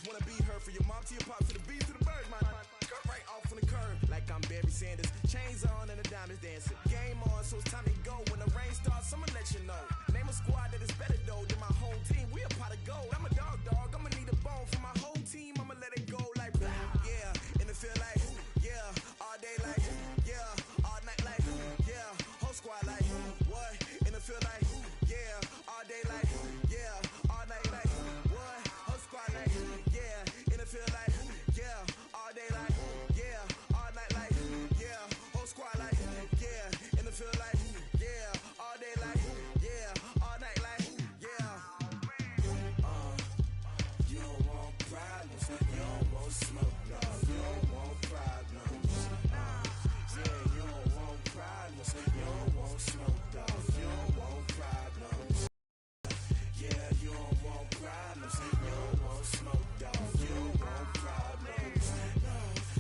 just wanna be her. For your mom to your pop, to the beat, to the bird, man. Cut right off on the curb, like I'm Barry Sanders. Chains on and the diamonds dancing. Game on, so it's time to go. When the rain starts, I'ma let you know. Name a squad that is better though than my whole team. We a pot of gold. I'm a dog, I'ma need a bone for my whole team. I'ma let it go like yeah, and it feel like yeah, all day like yeah, all night like yeah, whole squad like what? And it feel like yeah, all day like yeah, all night like what? Whole squad like yeah, and it feel like yeah, all day like yeah, all night like yeah, whole squad like yeah, and it feel like yeah, all day like yeah, all night like yeah. You don't want problems, you don't want smoke, no, you don't want problems. Yeah, you don't want problems, you don't want smoke, dog, you don't want problems. Yeah, you don't want problems, you don't want smoke, dog, you don't want problems. No,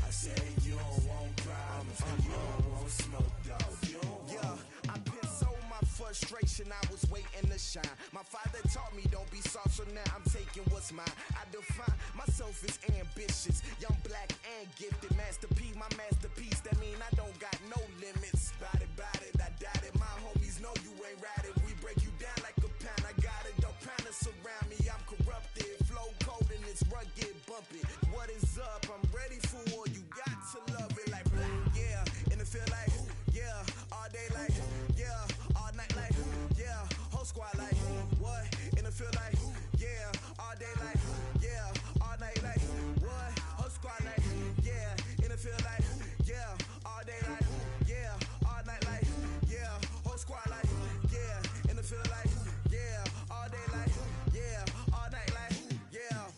I said you don't want problems, you don't want smoke, dog, you don't want. Yeah, I put so my frustration, I was waiting to shine. My father taught me don't be soft, so now I'm taking what's mine. I define myself as ambitious, young, black, and gifted. Master P, my masterpiece, that mean I don't got no limits. Bout it, I doubt it. My homies know you ain't ratted. We break you down like a pound. I got it, don't pound us around me. I'm corrupted, flow cold and it's rugged, bumpy. What is up? I'm ready for war. You got to love it like yeah, and it feel like yeah, all day like yeah, all night like yeah, whole squad like what? And it feel like yeah, all day like yeah, all night like what? Whole squad like yeah, and it feel like yeah, all day like yeah, all night like yeah, whole squad like yeah, and it feel like yeah, all day like yeah, all night like yeah.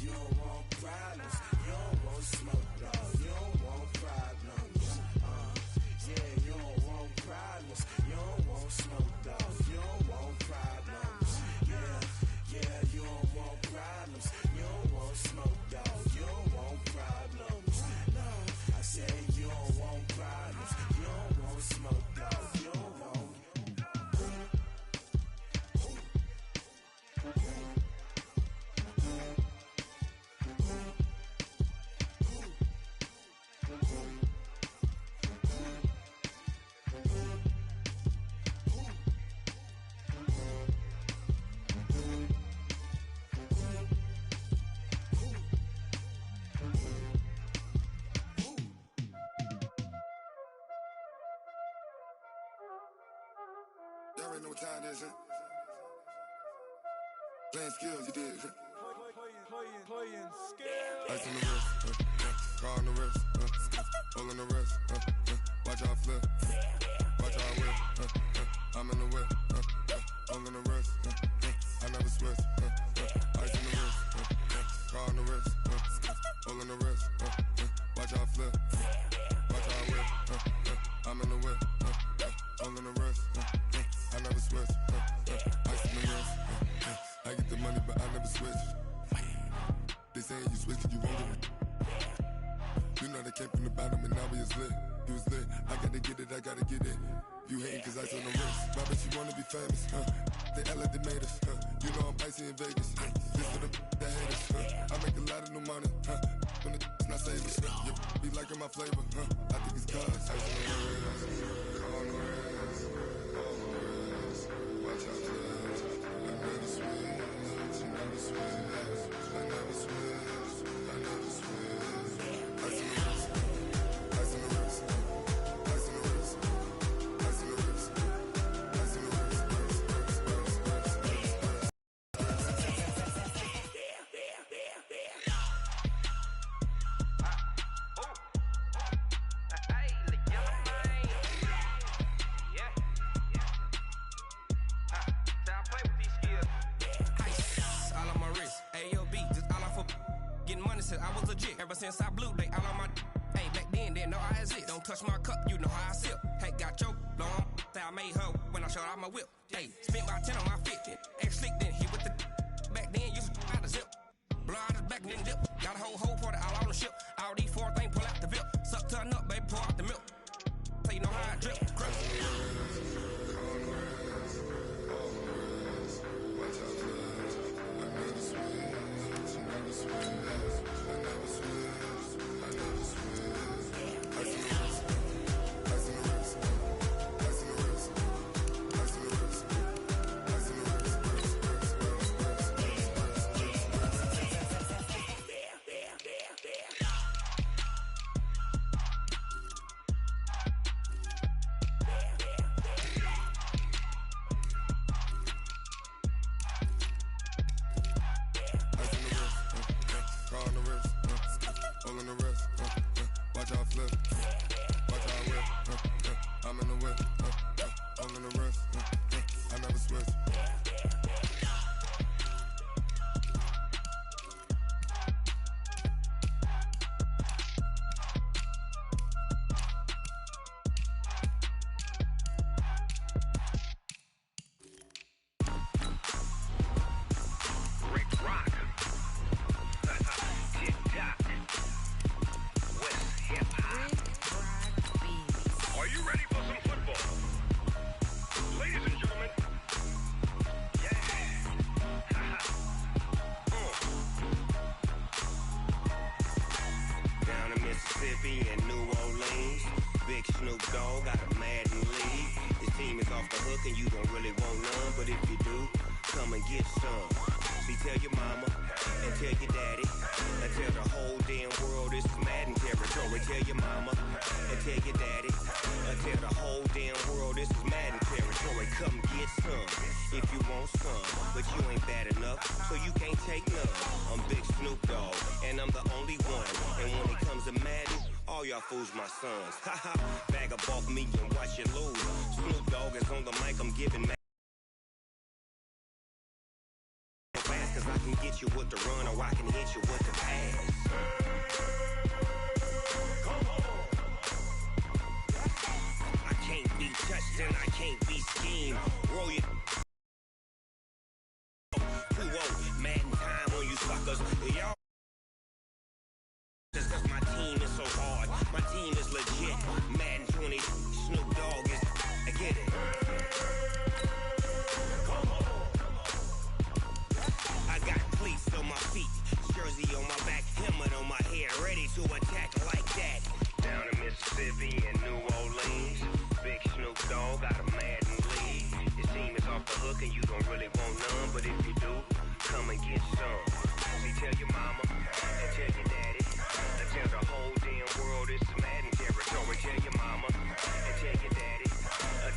You don't want problems, you don't want smoke, dog, you don't want problems. Yeah, you don't want problems, you don't want smoke, dog, you don't want problems. Yeah, you don't want problems, you don't want smoke, dog, you don't want problems. No, I said you don't want problems, you don't want smoke, dog, you don't want. Y'all already know what time it is, huh? Playing skills, you did. Playing skills. Ice on the wrist, car on the wrist, hole in the wrist, watch out flip, watch out whip, I'm in the whip, hole in the wrist, I never switch, ice on the wrist, car on the wrist, hole in the wrist, watch out flip, watch out whip, I'm in the whip, hole in the wrist, I never switch, ice on the wrist, I get the money but I never switch. They saying you switch, you won't get it. You know they came from the bottom and now we is lit. You was lit, I gotta get it, I gotta get it. You hating cause I on the wrist. Robert, you wanna be famous, They Ella, they made us, You know I'm icy in Vegas, This for the that hate us, I make a lot of new money, When the not saving, You be liking my flavor, I think it's cause ice on the wrist, on the wrist, on the wrist. Watch out, flips, I never switch, I never switch. I never switch, I never switch. Ice on the wrist, ice on the wrist, ice on the wrist, ice on the wrist, ice on the wrist, I was legit. Ever since I blew, they all on my. Hey, back then, didn't know I exist. Don't touch my cup, you know how I sip. Hey, got your long. Say I made her when I showed out my whip. Hey, spent about 10 on my fit. Ex-slick, then hit with the. Back then, you out the zip. Blow out his back, then dip. Got a whole party all on the ship. All these four things, pull out the VIP. Suck to a nut, baby, pour out the milk. So you know how I drip. Crush. Watch out, all in the wrist. Watch how I flip. Watch how I whip. I'm in the whip. All in the wrist. I never switch. Fools my sons. Haha, bag up off me and watch you lose. Snoop Dogg is on the mic, I'm giving mad fast, cause I can get you with the run or I can hit you with the pass. Come on. I can't be touched and I can't be schemed. Roll you 2-0, Madden time on you suckers. Y'all just cause my team is so hard. My team is legit. Madden 20, Snoop Dogg is. I get it. Come on. I got cleats on my feet, jersey on my back, helmet on my head, ready to attack like that. Down in Mississippi and New Orleans, Big Snoop Dogg got a Madden league. Your team is off the hook and you don't really want none, but if you do, come and get some. See, tell your mama and tell your daddy. Tell the whole damn world it's Madden territory. Tell your mama and tell your daddy.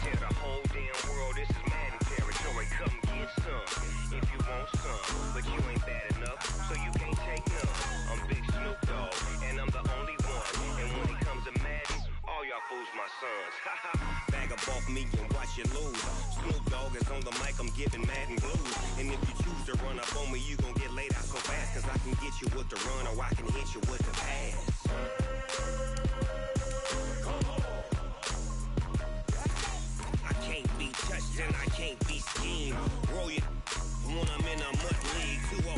Tell the whole damn world this is Madden territory. Come get some if you want some, but you ain't bad enough, so you can't take none. I'm Big Snoop Dogg, and I'm the only one. And when it comes to Madden, all y'all fools my sons. Haha, bag up off me and watch you lose. Snoop Dogg is on the mic, I'm giving Madden blues. And if you choose to run up on me, you gon' get laid out so fast, cause I can get you with the run or I can hit you with the pass. I can't be touched and I can't be schemed. Roll you when I'm in a mud league. 2-0,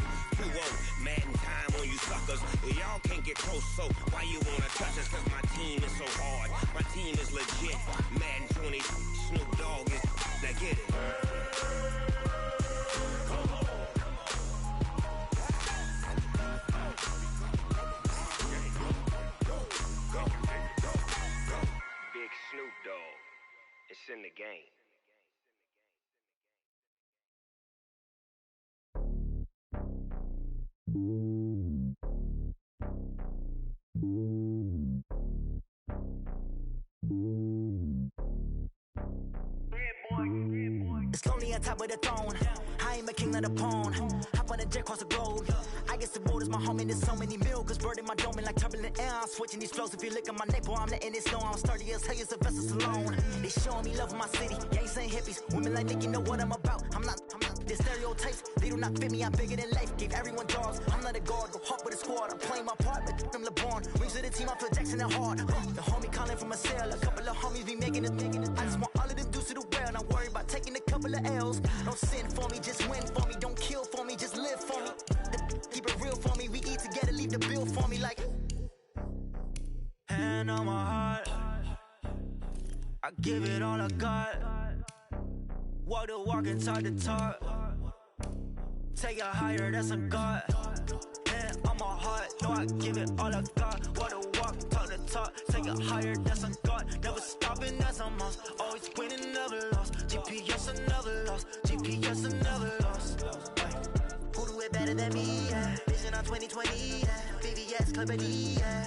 Madden time on you suckers. Y'all can't get close, so why you wanna touch us? Cause my team is so hard. My team is legit. Madden 20, Snoop Dogg is. Now get it. Big Snoop Dogg. It's in the game. It's lonely on top of the throne. I am a king of the pawn. Hop on a jet across the globe. I guess the road is my home and there's so many milkers burning my dome like turbulent air. I'm switching these flows. If you look at my neck, boy, I'm letting it snow. I'm sturdy as hell, as a vessel alone. They showing me love in my city. Gangs saying hippies. Women like Nick, you know what I'm about. I'm not. The stereotypes, they do not fit me. I'm bigger than life. Gave everyone dogs. I'm not a guard. Go hard with a squad. I'm playing my part, but I'm LeBron. Rings of the team, I feel Jackson and hard. The homie calling from a cell. A couple of homies be making it. I just want all of them dudes to the well. Not worry about taking a couple of L's. Don't sin for me, just win for me. Don't kill for me, just live for me. Keep it real for me. We eat together, leave the bill for me like. Hand on my heart, I give it all I got. Walk the walk and talk the talk. Take it higher, that's a God. Hand on my heart, know I give it all I got. Walk the walk, talk the talk. Take it higher, that's a God. Never stopping, that's a must. Always winning, never lost. GPS, another loss. GPS, another loss. Who do it better than me? Yeah. Vision on 2020. Yeah. VVS, Clippity. Yeah.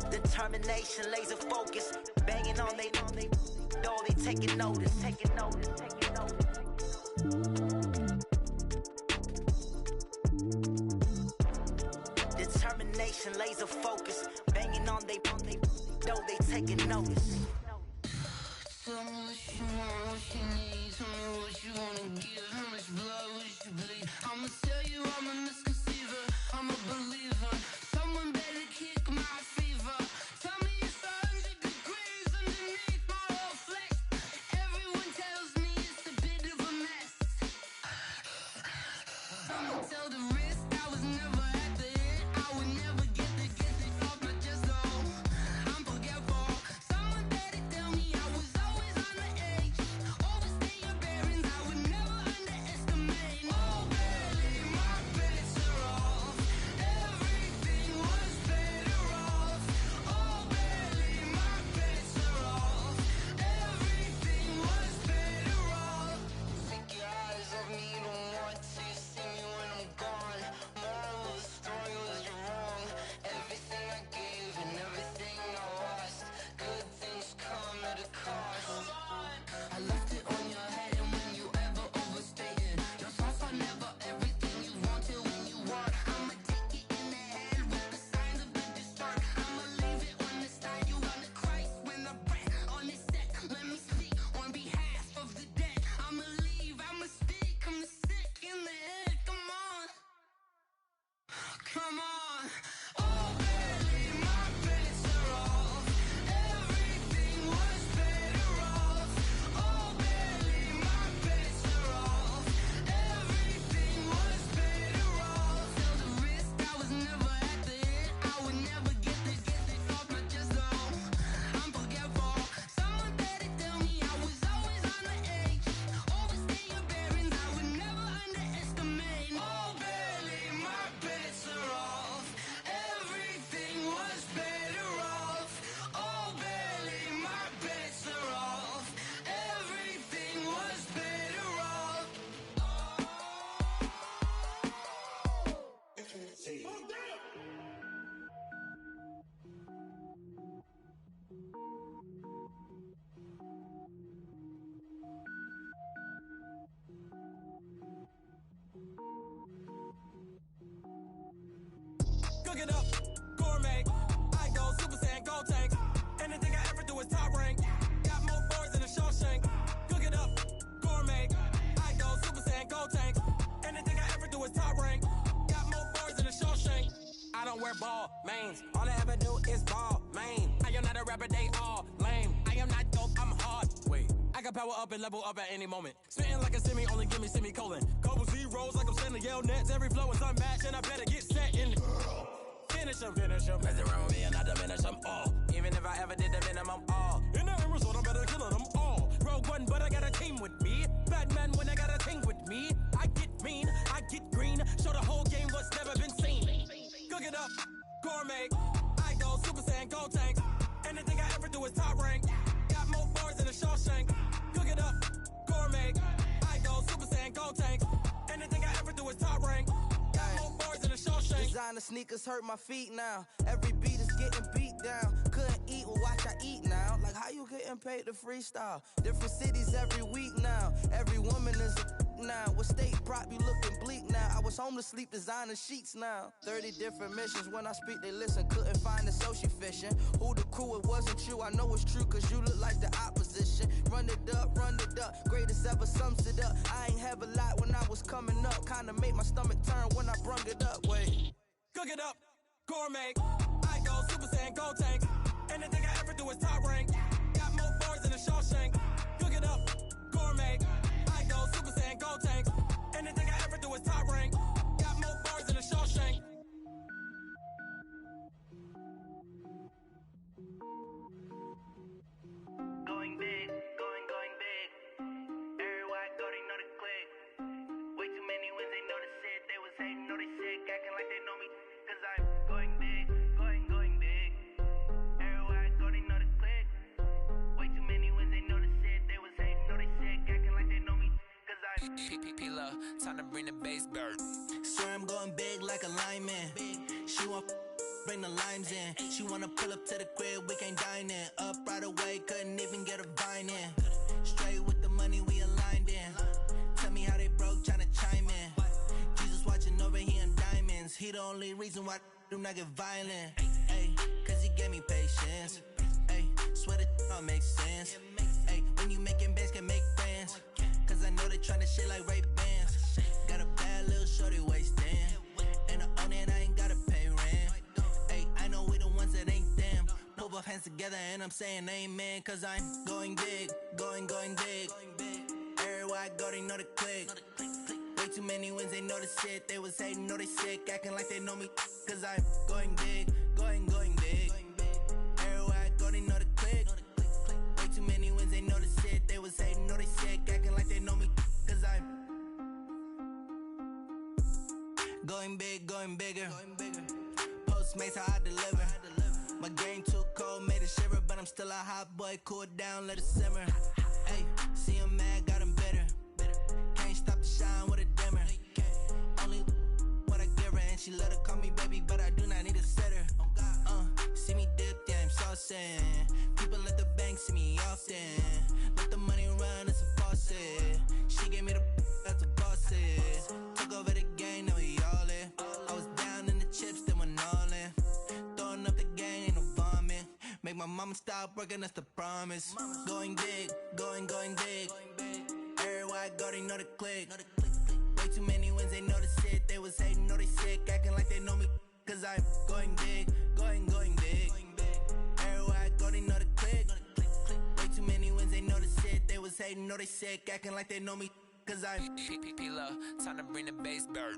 Determination, laser focus. Banging on they door, they taking notice. Taking notice, taking notice. Determination, laser focus. Banging on they though they taking notice. Tell me what you want, what you need. Tell me what you wanna give. How much blood would you bleed? I'ma tell you I'm a misconceiver. I'm a believer. Someone better kick my fever. Tell me it's 100 degrees underneath my whole flesh. Everyone tells me it's a bit of a mess. I'ma tell the risk I was never at the end. I would never get it off my chest though. I'm forgetful. Someone better tell me I was always on the edge. Overstay your bearings, I would never underestimate. Oh baby, my bets are off. Everything was better off. Oh baby, my bets are off. Everything was better off. Take your eyes off me, don't want to see me when I'm gone. Moral of the story was you're wrong. Everything I gave and everything I lost. Good things come at a cost. I left it on your head, and when you ever overstay it, your thoughts are never everything you wanted when you want. I'ma take it in the head with the signs of the distort. I'ma leave it on the side. You on the Christ when the breath on this set. Let me speak on behalf of the dead. I'ma leave, I'ma speak. I'm sick in the head. Come on, come on. Oh baby, my bets are off. Everything was better off. Oh baby, my bets are off. Everything was better off. Tell the risk I was never at the end. I would never get it off my chest though. I'm forgetful. Someone better tell me I was always on the edge. Overstay your bearings, I would never underestimate. Oh baby, my bets are off. Everything was better off. Oh baby, my bets are off. Everything was better off. Cook it up, gourmet. I go Super Saiyan, gold tank. Anything I ever do is top rank. Got more boards than a Shawshank. Cook it up, gourmet. I go Super Saiyan, gold tank. Anything I ever do is top rank. Got more boards than a Shawshank. I don't wear ball mains. All I ever do is ball main. I am not a rapper, they all lame. I am not dope, I'm hard. Wait, I can power up and level up at any moment. Spitting like a semi, only give me semicolon. Couple zeros like I'm sending yell nets. Every flow is unmatched and I better get set in. Finish them. Mess around with me and I diminish them all. Even if I ever did the minimum all. In the end result, I'm better killing them all. Rogue One, but I got a team with me. Batman when I got a team with me. I get mean, I get green. Show the whole game what's never been seen. Cook it up, gourmet. I go Super Saiyan, gold tank. Anything I ever do is top rank. Got more bars than a Shawshank. Cook it up, gourmet. I go Super Saiyan, gold tank. Anything I ever do is top rank. Got more bars than a Shawshank. Designer sneakers hurt my feet now. Every beat is getting beat down. Couldn't eat, well watch I eat now. Like how you getting paid to freestyle? Different cities every week now. Every woman is a now. What state prop you looking bleak now? I was home to sleep, designer sheets now. 30 different missions. When I speak they listen. Couldn't find it, so she fishing. Who the crew, it wasn't you. I know it's true cause you look like the opposition. Run it up, greatest ever sums it up. I ain't have a lot when I was coming up. Kinda made my stomach turn when I brung it up. Wait, cook it up, gourmet. I go Super Saiyan, gold tank. Anything I ever do is top rank. Got more bars than a Shawshank. Cook it up, gourmet. I go Super Saiyan, gold tank. Anything I ever do is top rank. Got more bars than a Shawshank. Going big, going big. Everywhere I go, they know the click. Way too many wins, they know the shit. They was hating, know they sick, acting like they know me. Cause I'm going big, going big. Everywhere I go, they know the click. Way too many wins, they know the shit. They was hating, know they sick, acting like they know me. Cause I'm P-P-P-Love, time to bring the bass bird. swear I'm going big like a lineman. She want bring the limes in. She wanna pull up to the crib, we can't dine in. Up right away, couldn't even get a vine in. Straight with the money, we aligned in. Tell me how they broke, tryna chime in. Jesus watching over here in diamonds. He the only reason why do not get violent. Ayy, cause he gave me patience. Ayy, swear that don't make sense. Ayy, when you making bands, can make friends. Cause I know they tryna shit like Ray-Bans. Got a bad little shorty wasting. And I own it, I ain't gotta pay rent. Ayy, I know we the ones that ain't them. Put both hands together and I'm saying amen. Cause I'm going big, going big. Everywhere I go, they know the click. Way too many wins, they know the shit. They was hating, know they sick, acting like they know me. Cause I'm going big, going big. Everywhere I go, they know the click. Way too many wins, they know the shit. They was hating, know they sick, acting like they know me. Cause I'm going big, going bigger. Postmates, how I deliver. My game too cold, made it shiver. But I'm still a hot boy, cool it down, let it simmer. Ayy, see him mad, got him bitter. Can't stop the shine with a dimmer. Only what I give her, and she let her call me baby, but I do not need a sitter. See me dip, yeah, I'm saucing. People at the bank see me often. Let the money run, it's a faucet. She gave me the that's a boss it. Took over the game, now we all in. I was down in the chips, then went all in. Throwing up the game, ain't no vomit. Make my mama stop working, that's the promise. Going big, going big. Everywhere I go, they know the click. Way too many wins, they know the shit. They was hating, know they sick, acting like they know me. Cause I'm going big, going big. Everywhere I go, they know the click. Way too many wins, they know the shit. They was hating, know they sick, acting like they know me. Cause I'm P-Love, time to bring the bass bird.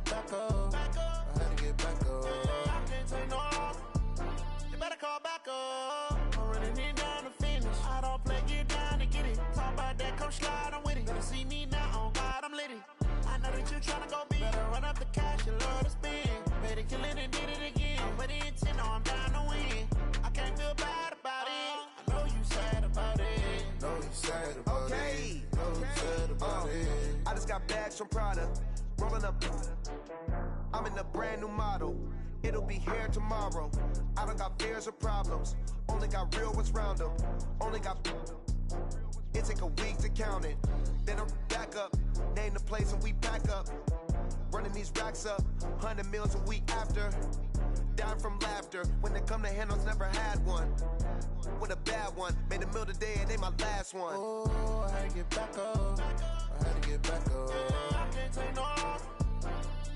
Back up. I had to get back up. I can't take no loss. You better call back up. I'm running it down to finish. I don't play, get down to get it. Talk about that, come slide, I'm with it. Better see me now, on God, I'm lit it. I know that you tryna go big. Better run up the cash, you love to spend. Better kill it and did it again. I'm with the intent, no, I'm down to win. I can't feel bad about it. I know you sad about it. Know you sad about it. Know you sad about it. I just got bags from Prada. Rolling up, I'm in a brand new model. It'll be here tomorrow. I don't got fears or problems. Only got real ones round them. Only got. It take a week to count it. Then I'm back up. Name the place and we back up. Running these racks up. 100 meals a week after. Down from laughter. When they come to handles, never had one. With a bad one. Made a meal today and they my last one. Oh, I had to get back up. I had to get back up. I can't take no loss.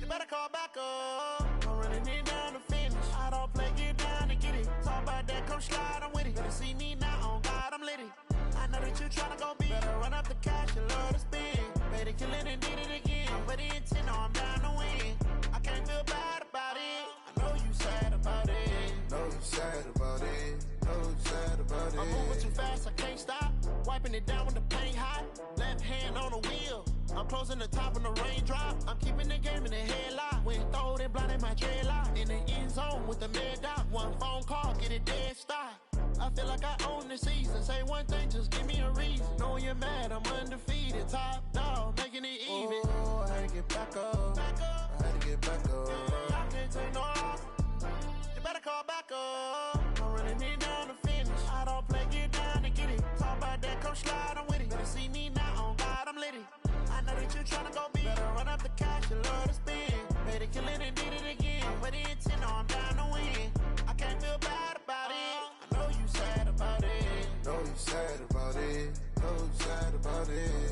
You better call back up. I'm running it down to finish. I don't play, get down to get it. Talk about that, come slide, I'm with it. Better see me now, on God, I'm lit it. I know that you tryna go big. Better run up the cash, you love to spend. Better kill it and did it again. I'm with the intent, no, I'm down to win. I can't feel bad about it. I know you sad about it. Know you sad about it. Know you sad about it. I'm moving too fast, I can't stop. Wiping it down when the paint hot. Left hand on the wheel. I'm closing the top when the raindrop. I'm keeping the game in the headlock. When throwed and blinded my dreadlock. In the end zone with the mad dot. One phone call, get it dead stop. I feel like I own the season. Say one thing, just give me a reason. Knowing you're mad, I'm undefeated. Top dog, making it even. Oh, I had to get back up. I had to get back up. I can't take no loss. You better call back up. I'm running it down to finish. I don't play, get down to get it. Talk about that, come slide, I'm with it. Better see me now, on God, I'm lit it. I know that you tryna go big. Better run up the cash, you love to spend. Better kill it and did it again. I'm with the intent, no, I'm down to win. I can't feel bad about it. I know you sad about it. Know you sad about it. Know you sad about it.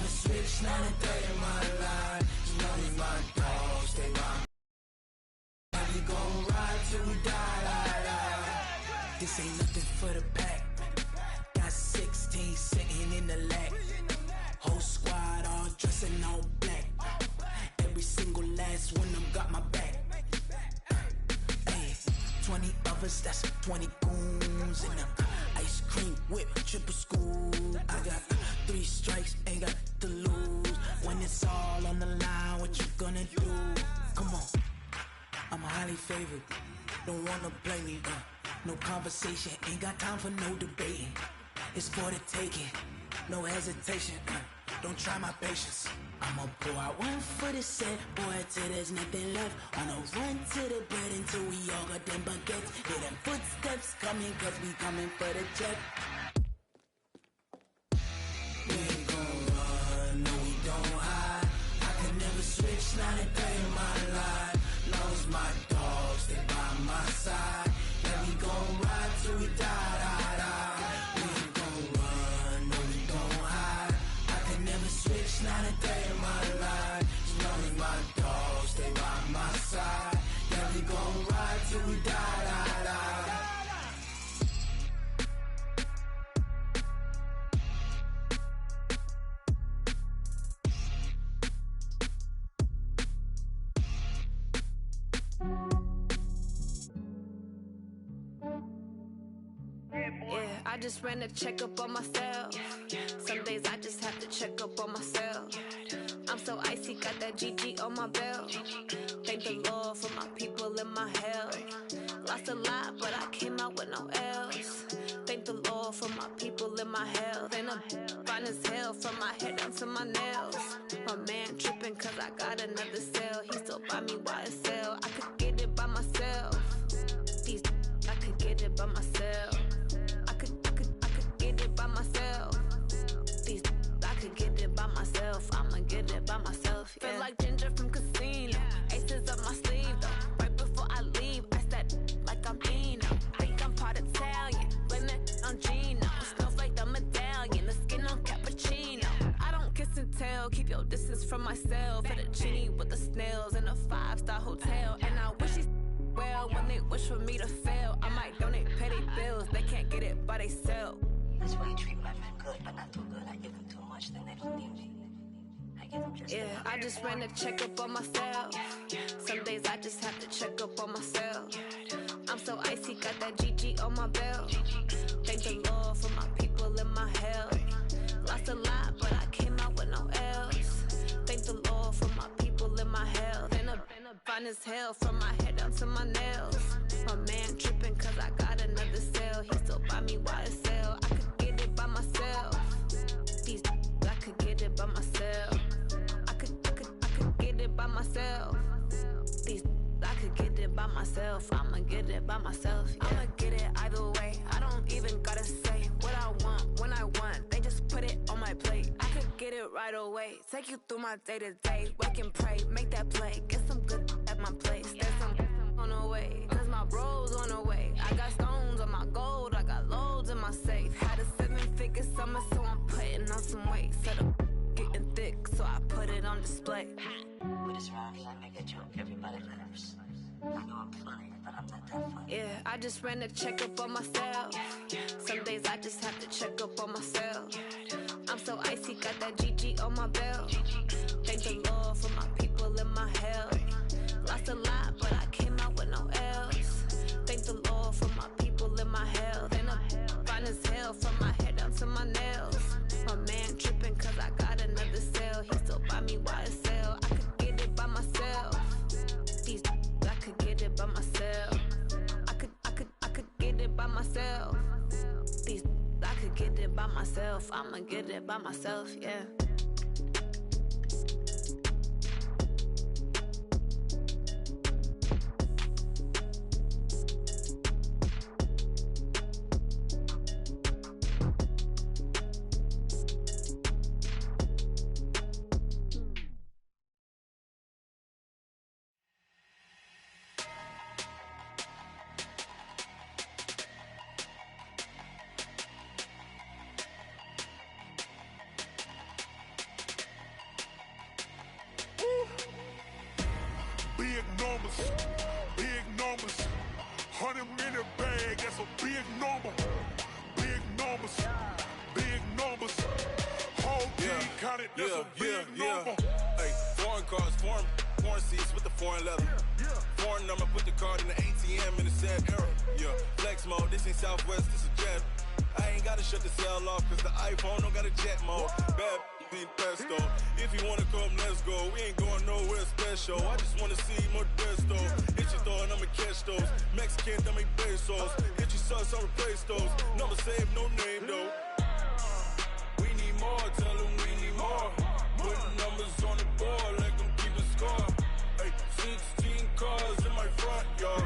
never switch, not a day in my life. As long as my dogs stay by. We gon' ride till we die. This ain't nothing for the pack. Got 16 sitting in the lag. Whole squad all dressing all black. Every single last one of them got my back. Hey, 20 of us, that's 20 goons in them. Ice cream whip, triple scoop. I got 3 strikes, ain't got to lose. When it's all on the line, what you gonna do? Come on, I'm highly favored. Don't wanna play me, no conversation, ain't got time for no debating. It's for the taking, no hesitation. Don't try my patience. I'ma pour out one for the set, boy, till there's nothing left. On a run to the bread until we all got them baguettes. Hear them footsteps coming, cause we coming for the check. We ain't gon' run, no we don't hide. I can never switch, not a day in my life. Long as my dogs stay by my side. Yeah, we gon' ride till we die. We ain't gon' run, no we don't hide. I can never switch, not a day in my life. As long as my dogs stay by my side. Yeah, we gon' ride till we die. Yeah, I just ran a checkup on myself. Some days I just have to check up on myself. I'm so icy, got that GG on my belt. Thank the Lord for my people and my health. Lost a lot, but I came out with no else. Thank the Lord for my people and my health. And I'm fine as hell from my head down to my nails. My man tripping cause I got another cell. He still buy me YSL. I could get it by myself. These I could get it by myself. I could get it by myself. These I could get it by myself. I'ma get it by myself. Yeah. Feel like Ginger from Casino. Aces up my sleeve though. Right before I leave, I said like I'm Eno. Think I'm part Italian. Blame it on Gino. Smells like the medallion. The skin on cappuccino. I don't kiss and tell. Keep your distance from myself. Fettuccine with the snails in a 5-star hotel. And I wish he's well when they wish for me to fail. I might donate petty bills. They can't get it by themselves. This way you treat my friend good, but not too good. I give them too much, then they don't need me. I give them just yeah, I just ran a checkup on myself. Some days I just have to check up on myself. I'm so icy, got that GG on my belt. Thank the Lord for my people and my health. Lost a lot, but I came out with no else. Thank the Lord for my people and my health. And I'm fine as hell from my head down to my nails. My man tripping cause I got another cell. He still buy me YSL. I could get it by myself. These I could get it by myself. I could get it by myself. These I could get it by myself. I'ma get it by myself. Yeah. I'ma get it either way. I don't even gotta say what I want when I want. They just put it on my plate. I could get it right away. Take you through my day to day. Wake and pray, make that play. Get some good at my place. There's some on the way. Cause my bro's on the way. I got stones on my gold. I got loads in my safe. Had a 7-figure summer, so I'm putting on some weight. Set up getting thick, so I put it on display. with this round, I make a joke. Everybody laughs. I know I'm funny, but I'm not that funny. Yeah, I just ran a checkup on myself. Some days I just have to check up on myself. I'm so icy, got that GG on my belt. Thank the Lord for my people and my health. Lost a lot, but I came out with no else. Thank the Lord for my people and my health. And I'm fine as hell from my head down to my nails. My man tripping cause I got another cell. He still buy me YSL. I could get it by myself. These I could get it by myself. I could get it by myself. These I could get it by myself. I'ma get it by myself, yeah. Big numbers, big numbers. 100 minute bag, that's a big number. Big numbers, big numbers. Whole team counted, that's a big number. Hey, foreign cars, foreign seats with the foreign leather. Foreign number, put the card in the ATM in the sad era. Yeah, flex mode, this ain't Southwest, this is jet. I ain't gotta shut the cell off, cause the iPhone don't got a jet mode. Bad be pesto. If you wanna come, let's go. We ain't going nowhere special. I just wanna see Modesto. Hit your thought, I'ma catch those. Mexican, I make pesos. Hit your sus, I'll replace those. Number saved, no name though. We need more, tell them we need more. Putting numbers on the board, like them keep a score. Hey, 16 cars in my front yard.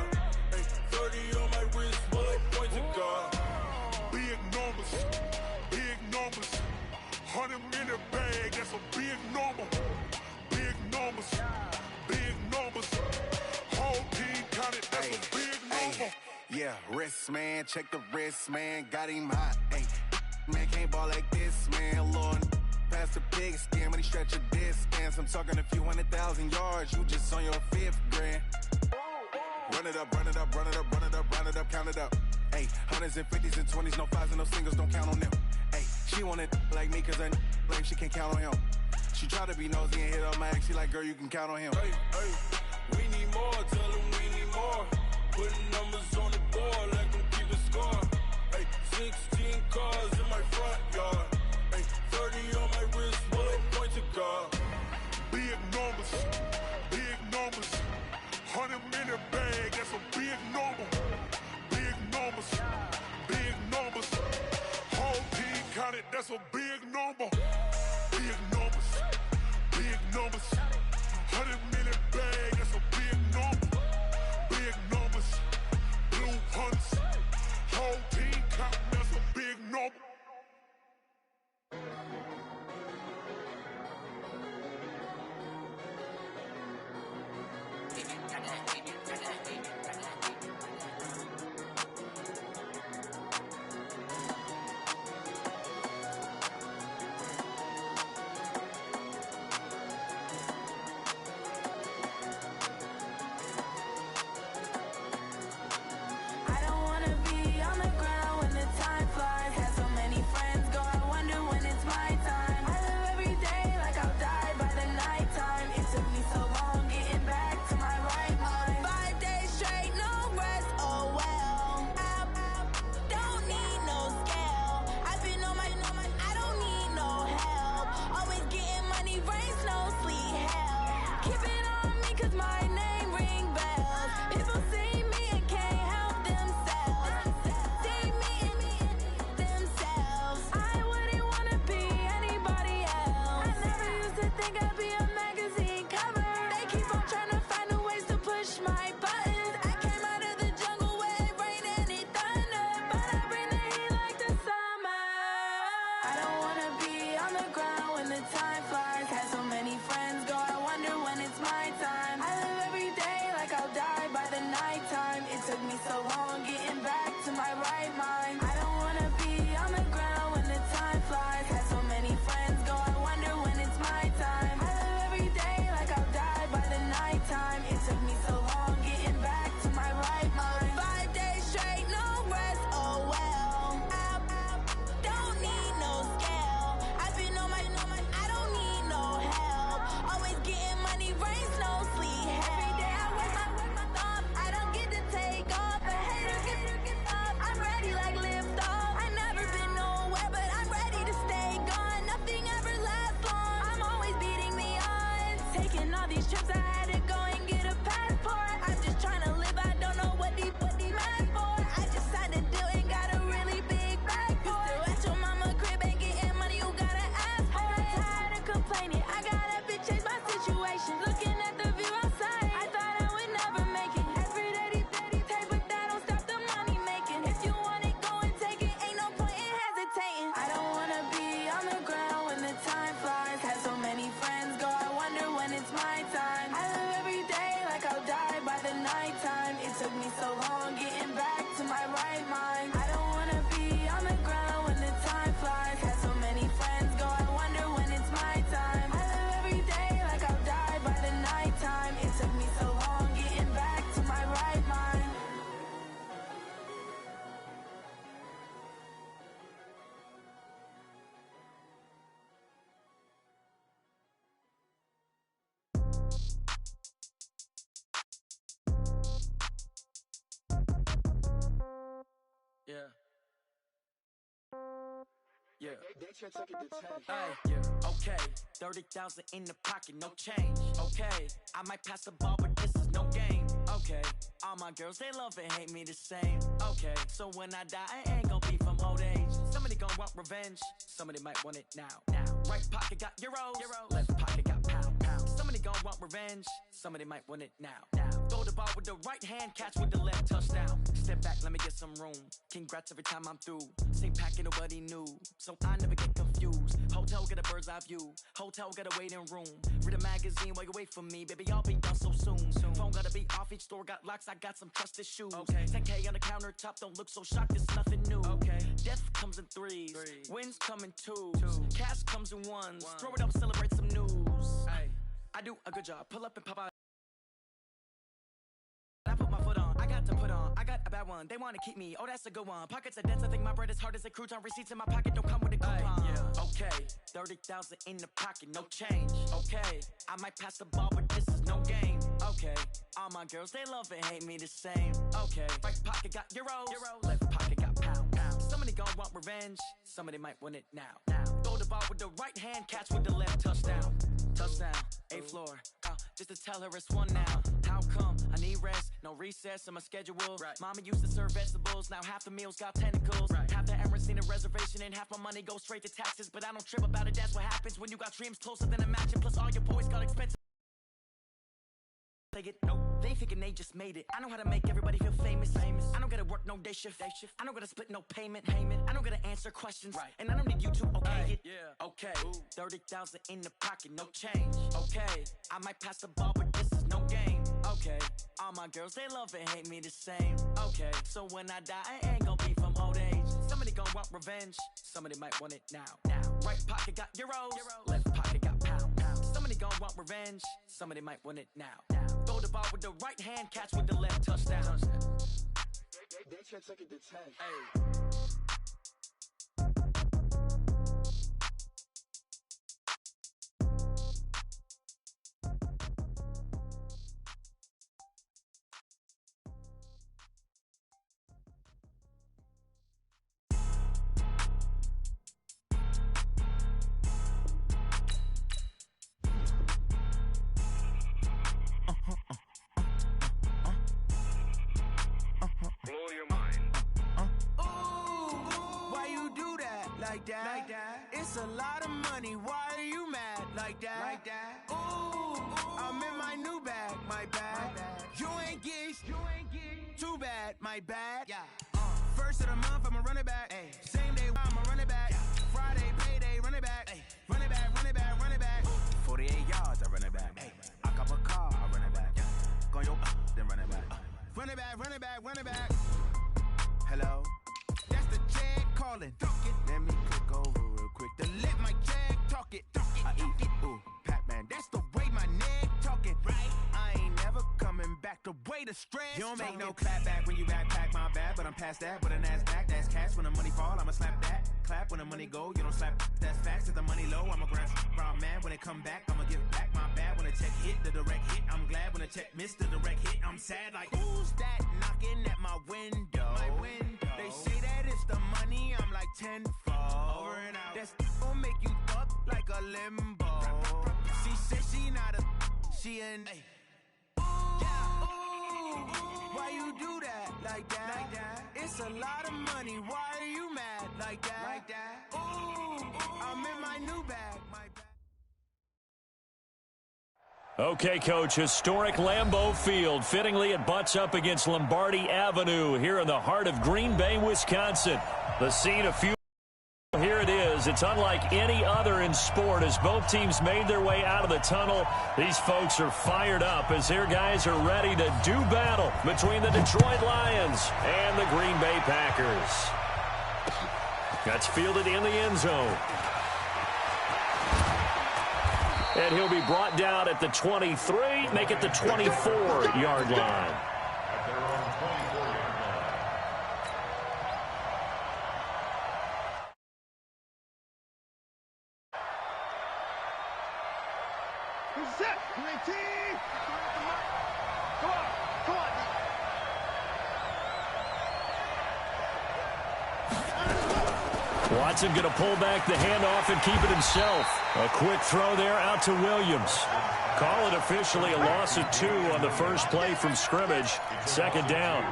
Hey, 30 on my wrist, bullet point to God. Big numbers, big numbers. 100 minute bag, that's a big number. Big numbers, big numbers. Whole team counted, that's a big number. Yeah, wrist man, check the wrist man, got him hot. Ay, man can't ball like this, man. Lord, past the big skin when he stretch a distance. I'm talking a few 100,000 yards, you just on your 5th grand. Run it up, run it up, run it up, run it up, run it up, count it up. Ay, hundreds and 50s and 20s, no 5s and no singles, don't count on them. Ay, she want it like me, cause her blame, she can't count on him. She try to be nosy and hit up my ex, she like, girl, you can count on him. Hey, hey, we need more, tell them we need more. Putting numbers on the board, like them keep a score. Hey, 16 cars in my front yard. Hey, 30 on my wrist, bullet point to God. Big numbers, big numbers. 100 minute bag, that's a big number. Big numbers, big numbers. Whole team counted, that's a big number. Big numbers, big numbers. 100 minute bag, that's a big number. Big numbers, blue hunts. Whole team counting, that's a big number. I don't wanna be on the ground when the time flies. Had so many friends go, I wonder when it's my time. I live every day like I'll die by the nighttime. It took me so long getting back to my right mind. 5 days straight, no rest, oh well. I don't need no scale. I've been on my, I don't need no help. Always getting money, rain, snow, sleet, hell. Keep it on me cause my name ring bells. People see me and can't help themselves. See me and themselves. I wouldn't wanna be anybody else. I never used to think I'd be a magazine cover. They keep on trying to find new ways to push my buttons. I came out of the jungle where it rained and it thundered, but I bring the heat like the summer. I don't wanna be on the ground when the time flies. Had so many friends go, I wonder when it's my time. I live every day like I'll die by the nighttime. It took me so long getting back to my right mind. I don't wanna be on the ground when the time flies. Had so many friends go, I wonder when it's my time. I live every day like I'll die by the nighttime. It took me so long getting back to my right mind. 5 days straight, no rest, oh well. I don't need no scale. I've been on my, I don't need no help. Always getting money, rain, snow, sleet, hell. Every day I work my thumb, I don't get to take off. A hater get up, I'm ready like lift off. I never been nowhere, but I'm ready to stay gone. Nothing ever lasts long, I'm always beating the odds. Taking all these trips, I had to go and get a passport. I'm just trying to live, I don't know what these mad for. I just signed a deal and got a really big bag for it. You still at your mama crib, ain't getting money, you gotta ask for it. I'm tired of complaining, I gotta bitch change my situation. Looking at the view outside, I thought I would never make it. Every day they take, but that don't stop the money making. If you want it, go and take it, ain't no point in hesitating. I don't wanna be on the ground when the time flies. Had so many friends go, I wonder when it's my time. I live every Yeah. Hey, okay, 30,000 in the pocket, no change. Okay, I might pass the ball, but this is no game. Okay, all my girls, they love and hate me the same. Okay, so when I die, I ain't gon' be from old age. Somebody gon' want revenge, somebody might want it now. Right pocket got euros, left pocket got pound. Somebody gon' want revenge, somebody might want it now. Throw the ball with the right hand, catch with the left, touchdown. Step back, let me get some room. Congrats every time I'm through. Same packet, nobody knew, so I never get confused. Hotel get a bird's eye view, hotel get a waiting room. Read a magazine while you wait for me, baby, I'll be done so soon. Phone gotta be off, each store got locks, I got some trusted shoes. 10K on the countertop, don't look so shocked, it's nothing new. Death comes in threes, wins come in twos, cash comes in ones. Throw it up, celebrate some news. I do a good job, pull up and pop out. I put my foot on, I got to put on, I got a bad one, they wanna keep me, oh that's a good one. Pockets are dense, I think my bread is hard as a crouton. Receipts in my pocket don't come with a coupon. Okay, 30,000 in the pocket, no change. Okay, I might pass the ball, but this is no game. Okay, all my girls, they love and hate me the same. Okay, right pocket got euros, left pocket got pound. Somebody gon' want revenge, somebody might want it now. Throw the ball with the right hand, catch with the left, touchdown. Touchdown, A floor, just to tell her it's one now. How come? I need rest, no recess in my schedule. Mama used to serve vegetables, now half the meals got tentacles. Half the Emirates need a reservation and half my money goes straight to taxes. But I don't trip about it, that's what happens when you got dreams closer than a mansion. Plus all your boys got expensive. They thinking they just made it. I know how to make everybody feel famous. I don't gotta work no day shift. I don't gotta split no payment. I don't gotta answer questions. And I don't need you to okay it. Okay, 30,000 in the pocket, no change. Okay, I might pass the ball, but this is no game. Okay, all my girls, they love and hate me the same. Okay, so when I die, I ain't gon' be from old age. Somebody gon' want revenge, somebody might want it now. Right pocket got euros, left pocket got pound. Somebody gon' want revenge, somebody might want it now. Throw the ball with the right hand, catch with the left, touchdown. They can't take it to 10. Like that. It's a lot of money. Why are you mad like that? Ooh, I'm in my new bag, my bad. You ain't geeks, too bad, my bad. First of the month, I'ma run it back. Same day, I'ma run it back. Friday, payday, run it back. Run it back, run it back, run it back. 48 yards, I run it back. I cop a car, I run it back. Go yo, then run it back. Run it back, run it back, run it back. Hello? That's the jag calling. Let me click over real quick. To let my jag talk it. I eat it, ooh, Pac-Man. That's the way my neck talking. Right? I ain't never coming back. The way the stress. You don't make no clap back when you backpack, my bad. But I'm past that with a NASDAQ. That's cash. When the money fall, I'ma slap that. Clap when the money go, you don't slap. That's facts. If the money low, I'ma grab brown man. When it come back, I'ma give back my bad. When the check hit, the direct hit. I'm glad when the check missed the direct hit. I'm sad like, who's that knocking at my window? They say that it's the money, I'm like tenfold. Over and out. That's gon' make you up like a limbo. She said she not a, she an. Ooh, why you do that like that? It's a lot of money, why are you mad like that? Ooh, I'm in my new bag, my bag. Okay, Coach, historic Lambeau Field. Fittingly, it butts up against Lombardi Avenue here in the heart of Green Bay, Wisconsin. The scene a few... Here it is. It's unlike any other in sport as both teams made their way out of the tunnel. These folks are fired up as their guys are ready to do battle between the Detroit Lions and the Green Bay Packers. That's fielded in the end zone. And he'll be brought down at the 23, make it the 24-yard line. Set, 19. Come on. Watson going to pull back the handoff and keep it himself. A quick throw there out to Williams. Call it officially a loss of 2 on the first play from scrimmage. Second down.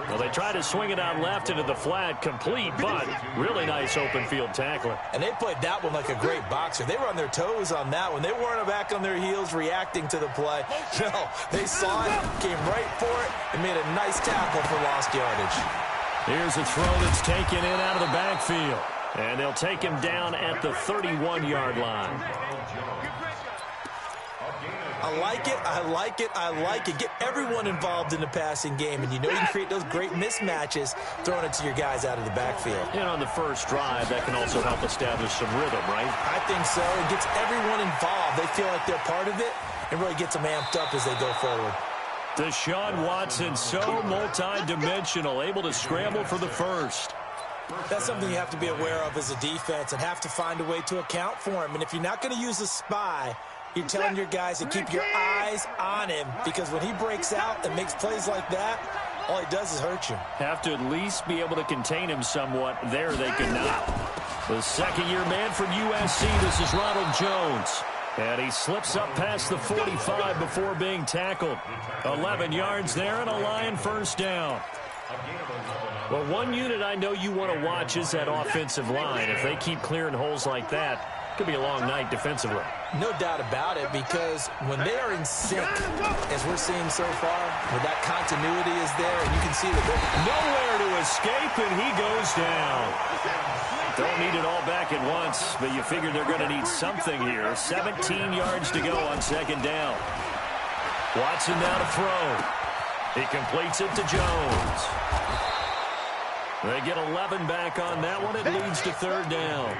Well, they tried to swing it out left into the flat, complete, but really nice open field tackling. And they played that one like a great boxer. They were on their toes on that one. They weren't back on their heels reacting to the play. No, they saw it, came right for it, and made a nice tackle for lost yardage. Here's a throw that's taken in out of the backfield. And they'll take him down at the 31-yard line. I like it, I like it, I like it. Get everyone involved in the passing game, and you know you can create those great mismatches throwing it to your guys out of the backfield. And on the first drive, that can also help establish some rhythm, right? I think so. It gets everyone involved. They feel like they're part of it, and really gets them amped up as they go forward. Deshaun Watson, so multi-dimensional, able to scramble for the first. That's something you have to be aware of as a defense and have to find a way to account for him. And if you're not going to use a spy, you're telling your guys to keep your eyes on him, because when he breaks out and makes plays like that, all he does is hurt you. Have to at least be able to contain him somewhat. There they could not. The second-year man from USC, this is Ronald Jones. And he slips up past the 45 before being tackled. 11 yards there and a Lion first down. Well, one unit I know you want to watch is that offensive line. If they keep clearing holes like that, it could be a long night defensively. No doubt about it, because when they are in sync, as we're seeing so far, where that continuity is there, and you can see that they're nowhere to escape, and he goes down. Don't need it all back at once, but you figure they're going to need something here. 17 yards to go on second down. Watson now to throw. He completes it to Jones. They get 11 back on that one. It leads to third down.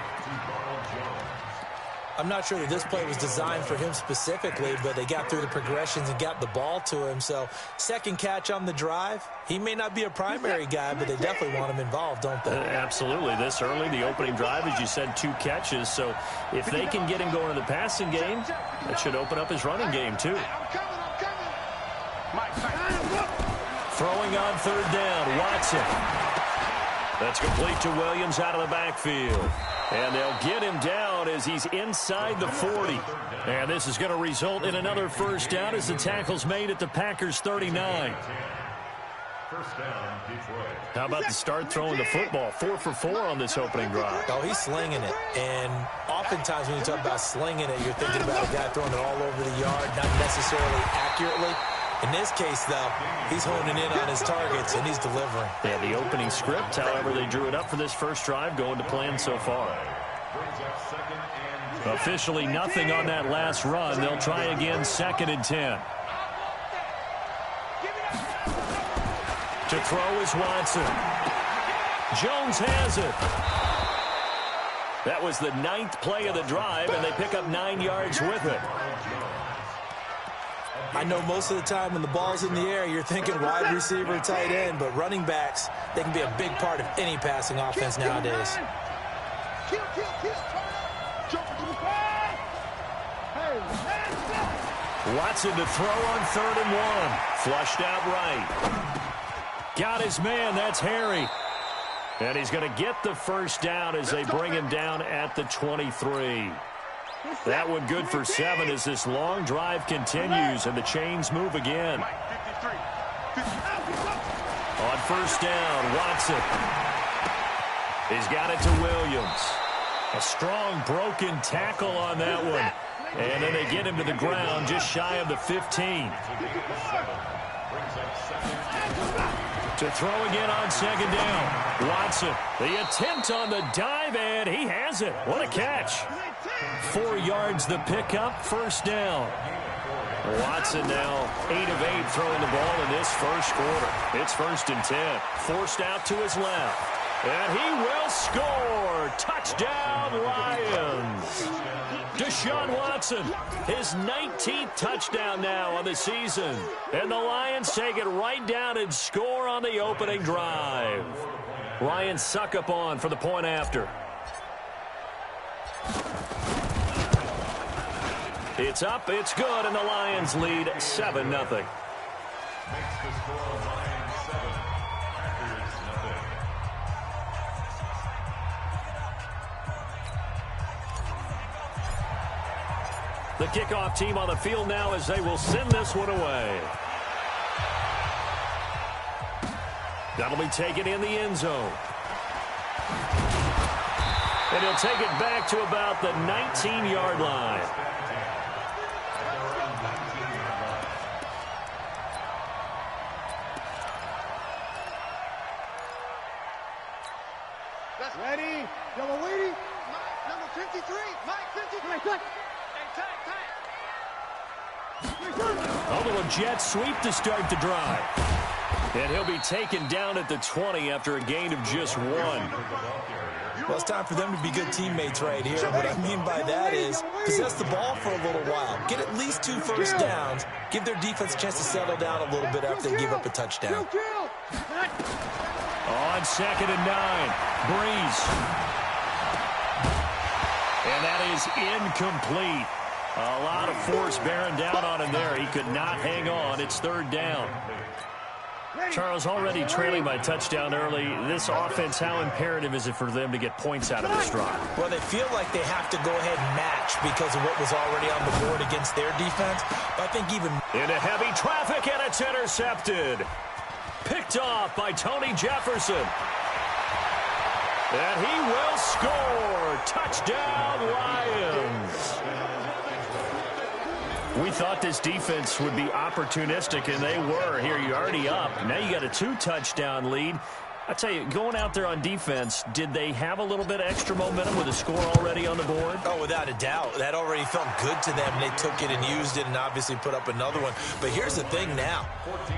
I'm not sure that this play was designed for him specifically, but they got through the progressions and got the ball to him. So second catch on the drive. He may not be a primary guy, but they definitely want him involved, don't they? Absolutely. This early, the opening drive, as you said, 2 catches. So if they can get him going in the passing game, that should open up his running game too. Throwing on third down, Watson. That's complete to Williams out of the backfield. And they'll get him down as he's inside the 40. And this is going to result in another first down as the tackle's made at the Packers' 39. First down, Detroit. How about the start throwing the football? 4 for 4 on this opening drive. Oh, he's slinging it. And oftentimes when you talk about slinging it, you're thinking about a guy throwing it all over the yard, not necessarily accurately. In this case, though, he's honing in on his targets, and he's delivering. Yeah, the opening script, however, they drew it up for this first drive, going to plan so far. Officially nothing on that last run. They'll try again, 2nd and 10. To throw is Watson. Jones has it. That was the 9th play of the drive, and they pick up 9 yards with it. I know most of the time when the ball's in the air, you're thinking wide receiver, tight end, but running backs, they can be a big part of any passing offense nowadays. Watson to throw on 3rd and 1. Flushed out right. Got his man, that's Harry. And he's going to get the first down as they bring him down at the 23. That one good for 7 as this long drive continues and the chains move again. On first down, Watson. He's got it to Williams. A strong broken tackle on that one. And then they get him to the ground just shy of the 15. To throw again on 2nd down. Watson, the attempt on the dive, and he has it. What a catch. 4 yards the pickup, first down. Watson now 8 of 8 throwing the ball in this first quarter. It's 1st and 10. Forced out to his left. And he will score. Touchdown, Lions. Deshaun Watson, his 19th touchdown now on the season. And the Lions take it right down and score on the opening drive. Ryan Succop on for the point after. It's up, it's good, and the Lions lead 7-0. Makes the score Lions 7, Packers 0. The kickoff team on the field now as they will send this one away. That'll be taken in the end zone. And he'll take it back to about the 19-yard line. Ready? Double waiting. Number 53. Mike 53. A little jet sweep to start the drive. And he'll be taken down at the 20 after a gain of just 1. Well, it's time for them to be good teammates right here. What I mean by that is possess the ball for a little while. Get at least 2 first downs. Give their defense a chance to settle down a little bit after they give up a touchdown. On 2nd and 9, Breeze. And that is incomplete. A lot of force bearing down on him there. He could not hang on. It's 3rd down. Charles, already trailing by touchdown early. This offense, how imperative is it for them to get points out of this drive? Well, they feel like they have to go ahead and match because of what was already on the board against their defense. But I think even... Into heavy traffic, and it's intercepted. Picked off by Tony Jefferson. And he will score. Touchdown, Lions. We thought this defense would be opportunistic, and they were. Here, you're already up. Now you got a 2-touchdown lead. I tell you, going out there on defense, did they have a little bit of extra momentum with a score already on the board? Oh, without a doubt. That already felt good to them. They took it and used it and obviously put up another one. But here's the thing now.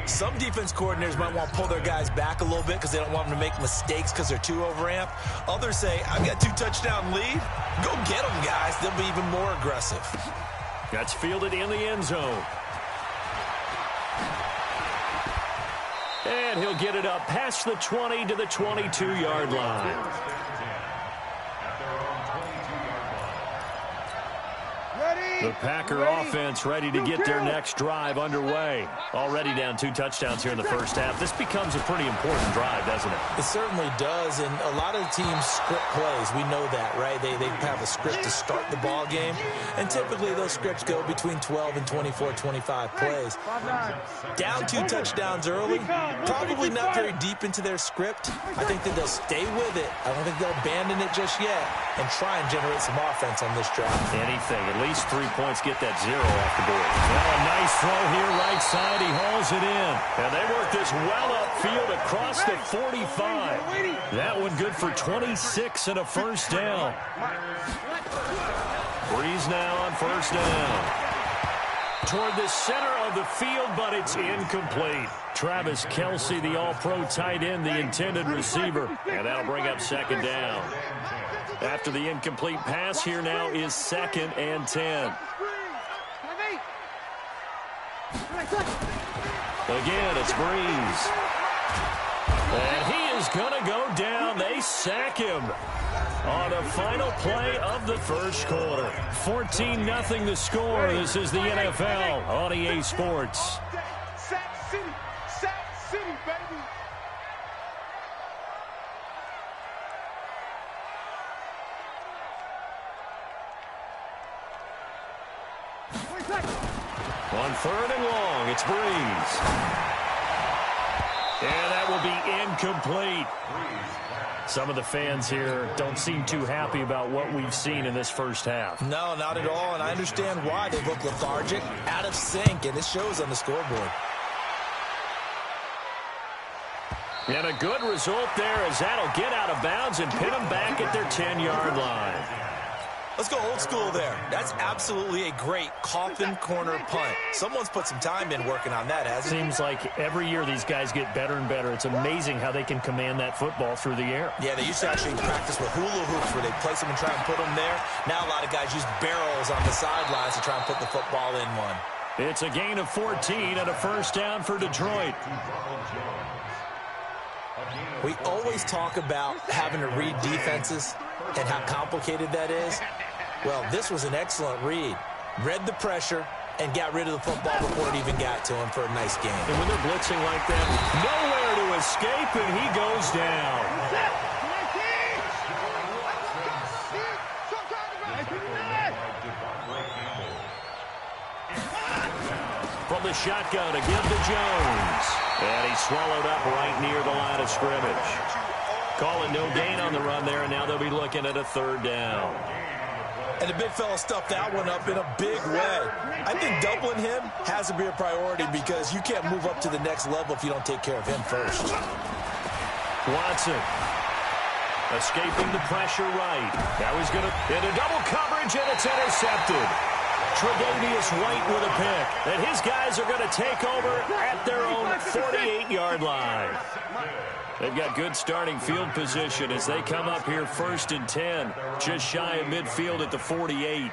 Some defense coordinators might want to pull their guys back a little bit because they don't want them to make mistakes because they're too overamped. Others say, I've got 2-touchdown lead. Go get them, guys. They'll be even more aggressive. That's fielded in the end zone. And he'll get it up past the 20 to the 22-yard line. The Packer offense ready to get their next drive underway. Already down 2 touchdowns here in the first half. This becomes a pretty important drive, doesn't it? It certainly does, and a lot of the teams script plays. We know that, right? They have a script to start the ball game, and typically those scripts go between 12 and 24, 25 plays. Down 2 touchdowns early, probably not very deep into their script. I think that they'll stay with it. I don't think they'll abandon it just yet and try and generate some offense on this drive. Anything, at least 3 points, get that 0 off the board. Well, a nice throw here, right side. He hauls it in. And they work this well upfield across the 45. That one good for 26 and a first down. Breeze now on first down. Toward the center of the field, but it's incomplete. Travis Kelce, the all-pro tight end, the intended receiver. And that'll bring up 2nd down. After the incomplete pass, here now is 2nd and 10. Again, it's Breeze. And he is going to go down. They sack him on the final play of the first quarter. 14-0 the score. This is the NFL on EA Sports. Sack City, baby. On 3rd and long, it's Breeze. And that will be incomplete. Some of the fans here don't seem too happy about what we've seen in this first half. No, not at all, and I understand why. They look lethargic, out of sync, and it shows on the scoreboard. And a good result there as that'll get out of bounds and pin them back at their 10-yard line. Let's go old school there. That's absolutely a great coffin corner punt. Someone's put some time in working on that, hasn't it? Seems like every year these guys get better and better. It's amazing how they can command that football through the air. Yeah, they used to actually practice with hula hoops where they place them and try and put them there. Now a lot of guys use barrels on the sidelines to try and put the football in one. It's a gain of 14 and a first down for Detroit. We always talk about having to read defenses and how complicated that is. Well, this was an excellent read. Read the pressure and got rid of the football before it even got to him for a nice game. And when they're blitzing like that, nowhere to escape, and he goes down. from the shotgun to give to Jones. And he's swallowed up right near the line of scrimmage. Calling no gain on the run there, and now they'll be looking at a 3rd down. And the big fella stuffed that one up in a big way. I think doubling him has to be a priority because you can't move up to the next level if you don't take care of him first. Watson escaping the pressure right. Now he's going to into double coverage, and it's intercepted. Tre'Davious White with a pick. And his guys are going to take over at their own 48-yard line. They've got good starting field position as they come up here 1st and 10, just shy of midfield at the 48.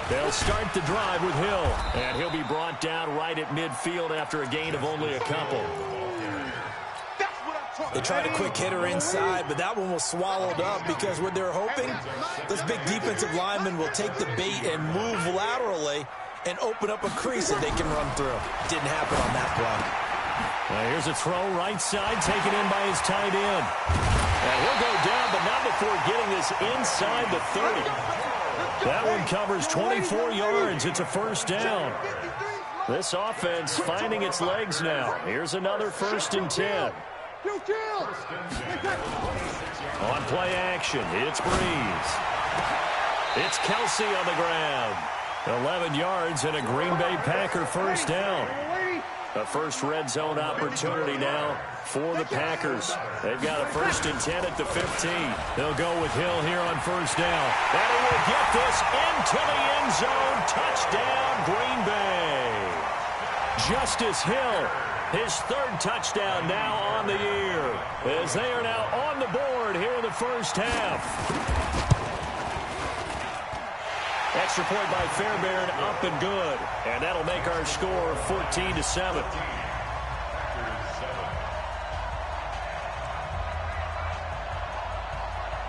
They'll start the drive with Hill, and he'll be brought down right at midfield after a gain of only a couple. They tried a quick hitter inside, but that one was swallowed up because what they're hoping, this big defensive lineman will take the bait and move laterally and open up a crease that they can run through. Didn't happen on that play. Here's a throw right side, taken in by his tight end. And he'll go down, but not before getting this inside the 30. That one covers 24 yards. It's a 1st down. This offense finding its legs now. Here's another 1st and 10. On play action, it's Breeze. It's Kelsey on the ground. 11 yards and a Green Bay Packer 1st down. A first red zone opportunity now for the Packers. They've got a 1st and 10 at the 15. They'll go with Hill here on 1st down. And he will get this into the end zone. Touchdown, Green Bay. Justice Hill, his 3rd touchdown now on the year, as they are now on the board here in the 1st half. Extra point by Fairbairn, up and good. And that'll make our score 14-7.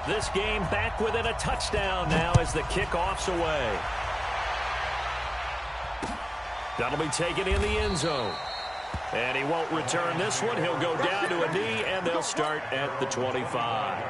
This game back within a touchdown now as the kickoff's away. That'll be taken in the end zone. And he won't return this one. He'll go down to a knee, and they'll start at the 25.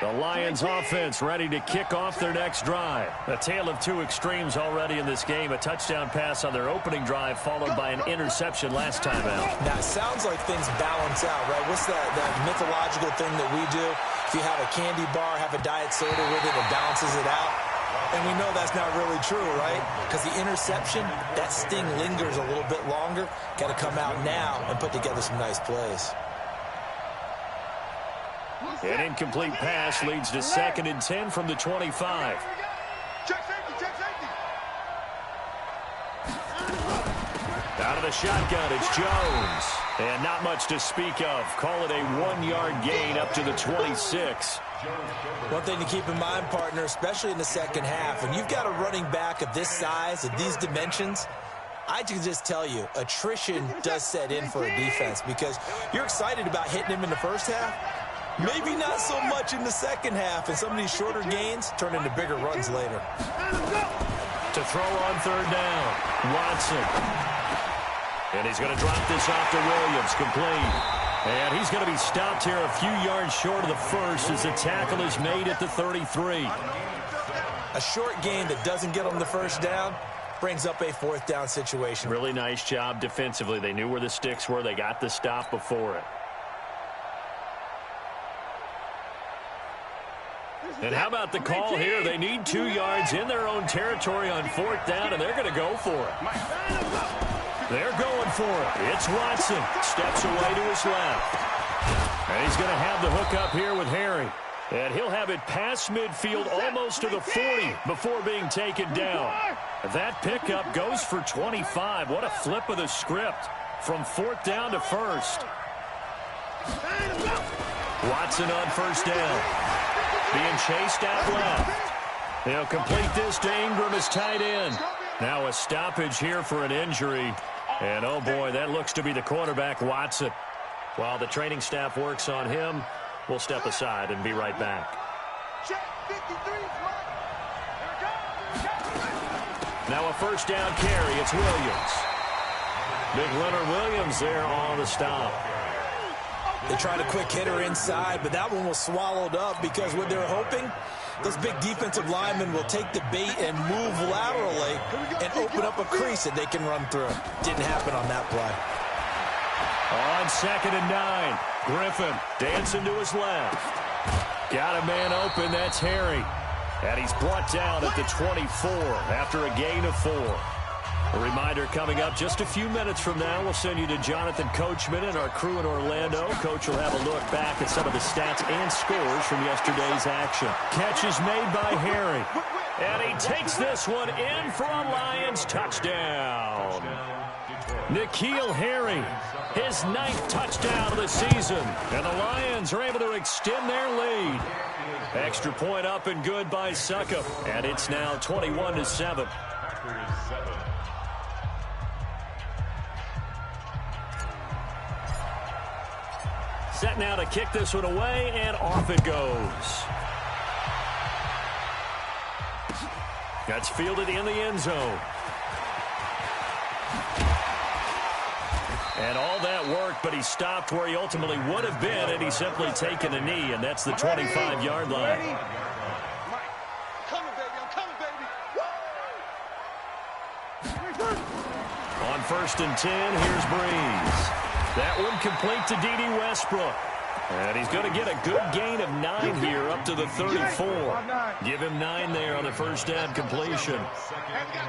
The Lions offense ready to kick off their next drive. A tale of 2 extremes already in this game. A touchdown pass on their opening drive followed by an interception last time out. Now, it sounds like things balance out, right? What's that mythological thing that we do? If you have a candy bar, have a diet soda with it, it balances it out. And we know that's not really true, right? Because the interception, that sting lingers a little bit longer. Got to come out now and put together some nice plays. An incomplete pass leads to 2nd and 10 from the 25. Check safety, check safety. Out of the shotgun, it's Jones. And not much to speak of. Call it a 1-yard gain up to the 26. One thing to keep in mind, partner, especially in the second half, when you've got a running back of this size, of these dimensions, I can just tell you, attrition does set in for a defense because you're excited about hitting him in the first half. Maybe not so much in the second half, and some of these shorter gains turn into bigger runs later. To throw on 3rd down, Watson. And he's going to drop this off to Williams, complete. And he's going to be stopped here a few yards short of the first as the tackle is made at the 33. A short gain that doesn't get them the first down brings up a 4th down situation. Really nice job defensively. They knew where the sticks were. They got the stop before it. And how about the call here? They need 2 yards in their own territory on 4th down, and they're going to go for it. They're going for it. It's Watson. Steps away to his left. And he's going to have the hook up here with Harry. And he'll have it past midfield almost to the 40 before being taken down. That pickup goes for 25. What a flip of the script from 4th down to 1st. Watson on 1st down. Being chased out left. He'll complete this to Ingram as tight end. Now a stoppage here for an injury. And, oh, boy, that looks to be the quarterback, Watson. While the training staff works on him, we'll step aside and be right back. Now a first down carry. It's Williams. Big Leonard Williams there on the stop. They tried a quick hitter inside, but that one was swallowed up because what they're hoping, those big defensive linemen will take the bait and move laterally and open up a crease that they can run through. Didn't happen on that play. On 2nd and 9, Griffin dancing to his left. Got a man open, that's Harry. And he's brought down at the 24 after a gain of 4. A reminder coming up just a few minutes from now. We'll send you to Jonathan Coachman and our crew in Orlando. Coach will have a look back at some of the stats and scores from yesterday's action. Catch is made by Harry. And he takes this one in for a Lions touchdown. N'Keal Harry, his 9th touchdown of the season. And the Lions are able to extend their lead. Extra point up and good by Succop. And it's now 21-7. Set now to kick this one away, and off it goes. That's fielded in the end zone. And all that work, but he stopped where he ultimately would have been, and he's simply taken a knee, and that's the 25-yard line. On 1st and 10, here's Breeze. That one complete to D.D. Westbrook. And he's going to get a good gain of 9 here up to the 34. Give him 9 there on the first down completion.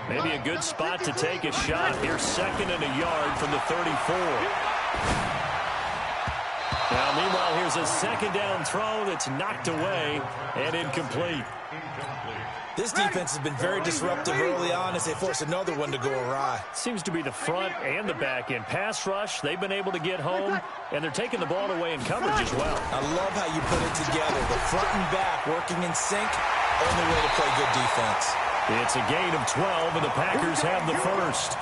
Maybe a good spot to take a shot. Here's 2nd and a yard from the 34. Now, meanwhile, here's a 2nd down throw that's knocked away and incomplete. This defense has been very disruptive early on as they force another one to go awry. Seems to be the front and the back end. Pass rush, they've been able to get home, and they're taking the ball away in coverage as well. I love how you put it together. The front and back working in sync, only way to play good defense. It's a gain of 12, and the Packers have the first.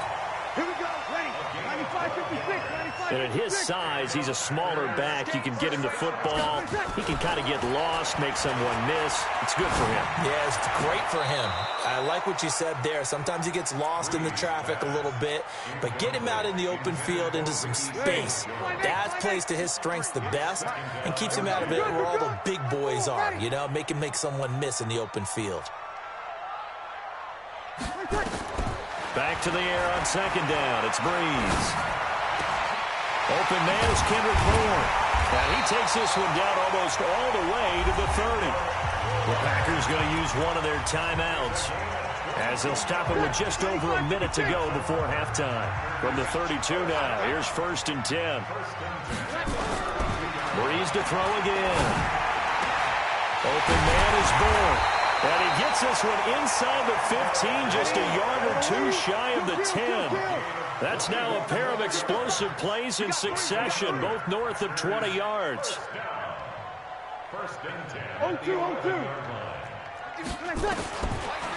Here we go, ready, 95, 56, 95. And at his size, he's a smaller back. You can get him the football. He can kind of get lost, make someone miss. It's good for him. Yeah, it's great for him. I like what you said there. Sometimes he gets lost in the traffic a little bit, but get him out in the open field into some space. That plays to his strengths the best and keeps him out of it where all the big boys are, you know, make him make someone miss in the open field. Back to the air on 2nd down. It's Breeze. Open man is Kendrick Bourne. And he takes this one down almost all the way to the 30. The Packers going to use one of their timeouts as they'll stop it with just over a minute to go before halftime. From the 32 now, here's 1st and 10. Breeze to throw again. Open man is Bourne. And he gets this one inside the 15, just a yard or 2 shy of the 10. That's now a pair of explosive plays in succession, both north of 20 yards. 0-2.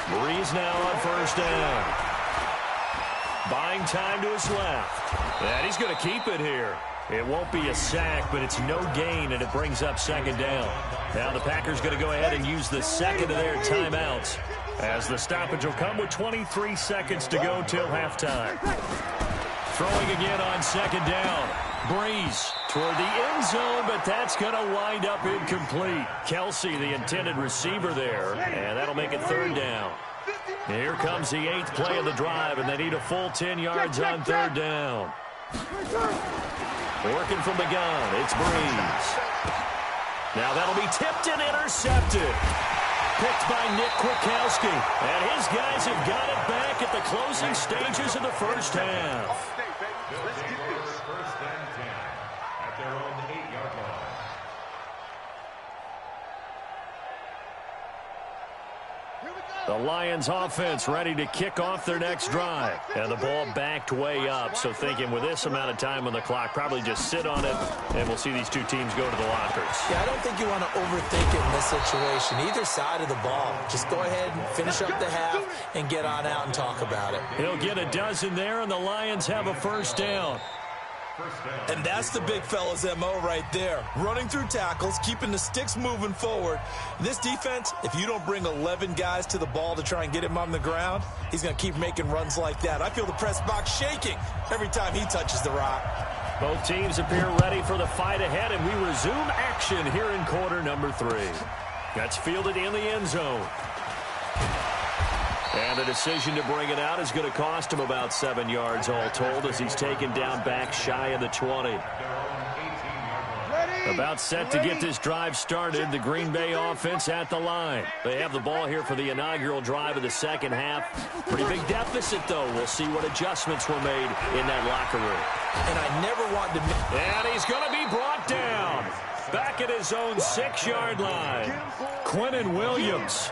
Breeze now on 1st down. Buying time to his left. And he's going to keep it here. It won't be a sack, but it's no gain, and it brings up 2nd down. Now the Packers going to go ahead and use the 2nd of their timeouts as the stoppage will come with 23 seconds to go till halftime. Throwing again on 2nd down. Breeze toward the end zone, but that's going to wind up incomplete. Kelsey, the intended receiver there, and that'll make it 3rd down. Here comes the 8th play of the drive, and they need a full 10 yards on 3rd down. Working from the gun, it's Breeze. Now that'll be tipped and intercepted. Picked by Nick Kwiatkowski. And his guys have got it back at the closing stages of the first half. Let's get this. 1st and 10 at their own 8-yard line. The Lions offense ready to kick off their next drive. And the ball backed way up. So thinking with this amount of time on the clock, probably just sit on it, and we'll see these two teams go to the lockers. Yeah, I don't think you want to overthink it in this situation. Either side of the ball. Just go ahead and finish up the half and get on out and talk about it. He'll get a dozen there, and the Lions have a first down. And that's the big fella's MO right there. Running through tackles, keeping the sticks moving forward. This defense, if you don't bring 11 guys to the ball to try and get him on the ground, he's going to keep making runs like that. I feel the press box shaking every time he touches the rock. Both teams appear ready for the fight ahead, and we resume action here in quarter number 3. That's fielded in the end zone. And the decision to bring it out is going to cost him about 7 yards all told as he's taken down back shy of the 20. About set to get this drive started, the Green Bay offense at the line. They have the ball here for the inaugural drive of the second half. Pretty big deficit, though. We'll see what adjustments were made in that locker room. And I never want to... And he's going to be brought down. Back at his own 6-yard line. Quinnen Williams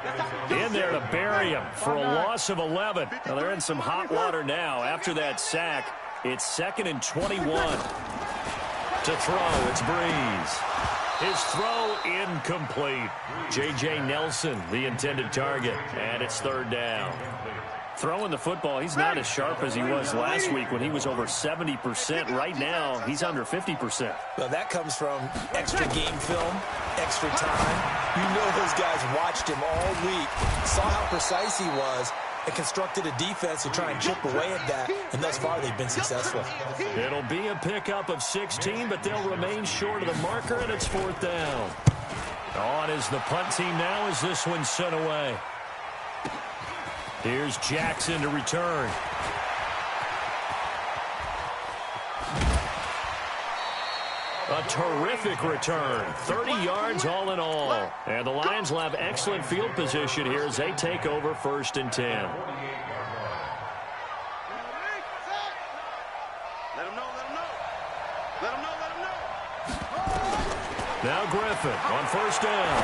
in there to bury him for a loss of 11. Now they're in some hot water now. After that sack, it's 2nd and 21. To throw, it's Breeze. His throw incomplete. J.J. Nelson, the intended target, and it's 3rd down. Throwing the football, he's not as sharp as he was last week when he was over 70%. Right now, he's under 50%. Well, that comes from extra game film, extra time. You know those guys watched him all week, saw how precise he was, and constructed a defense to try and chip away at that, and thus far they've been successful. It'll be a pickup of 16, but they'll remain short of the marker, and it's 4th down. On is the punt team now as this one's sent away. Here's Jackson to return. A terrific return. 30 yards all in all. And the Lions will have excellent field position here as they take over 1st and 10. Let him know, let him know. Let him know, let him know. Now Griffin on 1st down.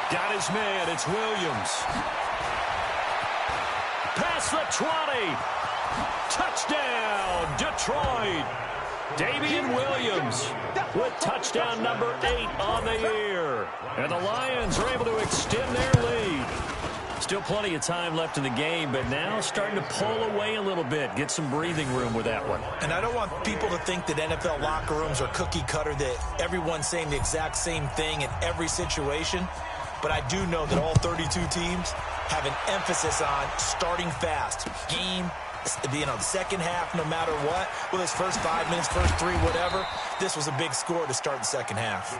Got his man. It's Williams. Past the 20. Touchdown, Detroit. Davian Williams with touchdown number 8 on the year. And the Lions are able to extend their lead. Still plenty of time left in the game, but now starting to pull away a little bit. Get some breathing room with that one. And I don't want people to think that NFL locker rooms are cookie cutter, that everyone's saying the exact same thing in every situation. But I do know that all 32 teams have an emphasis on starting fast. Game, the second half, no matter what. Well, this first 5 minutes, first 3, whatever. This was a big score to start the second half.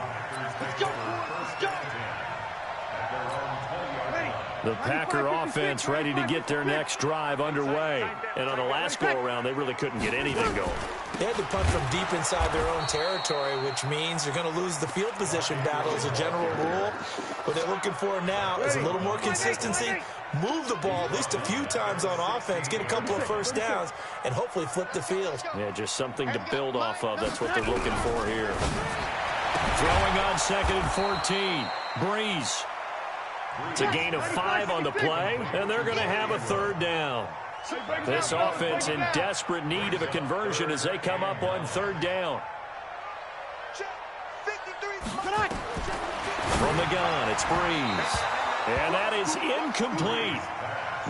The Packer offense ready to get their next drive underway. And on the last go-around, they really couldn't get anything going. They had to punt from deep inside their own territory, which means you're going to lose the field position battle as a general rule. What they're looking for now is a little more consistency, move the ball at least a few times on offense, get a couple of first downs, and hopefully flip the field. Yeah, just something to build off of. That's what they're looking for here. Throwing on 2nd and 14. Breeze. It's a gain of 5 on the play, and they're going to have a 3rd down. This offense in desperate need of a conversion as they come up on 3rd down. From the gun, it's Breeze. And that is incomplete.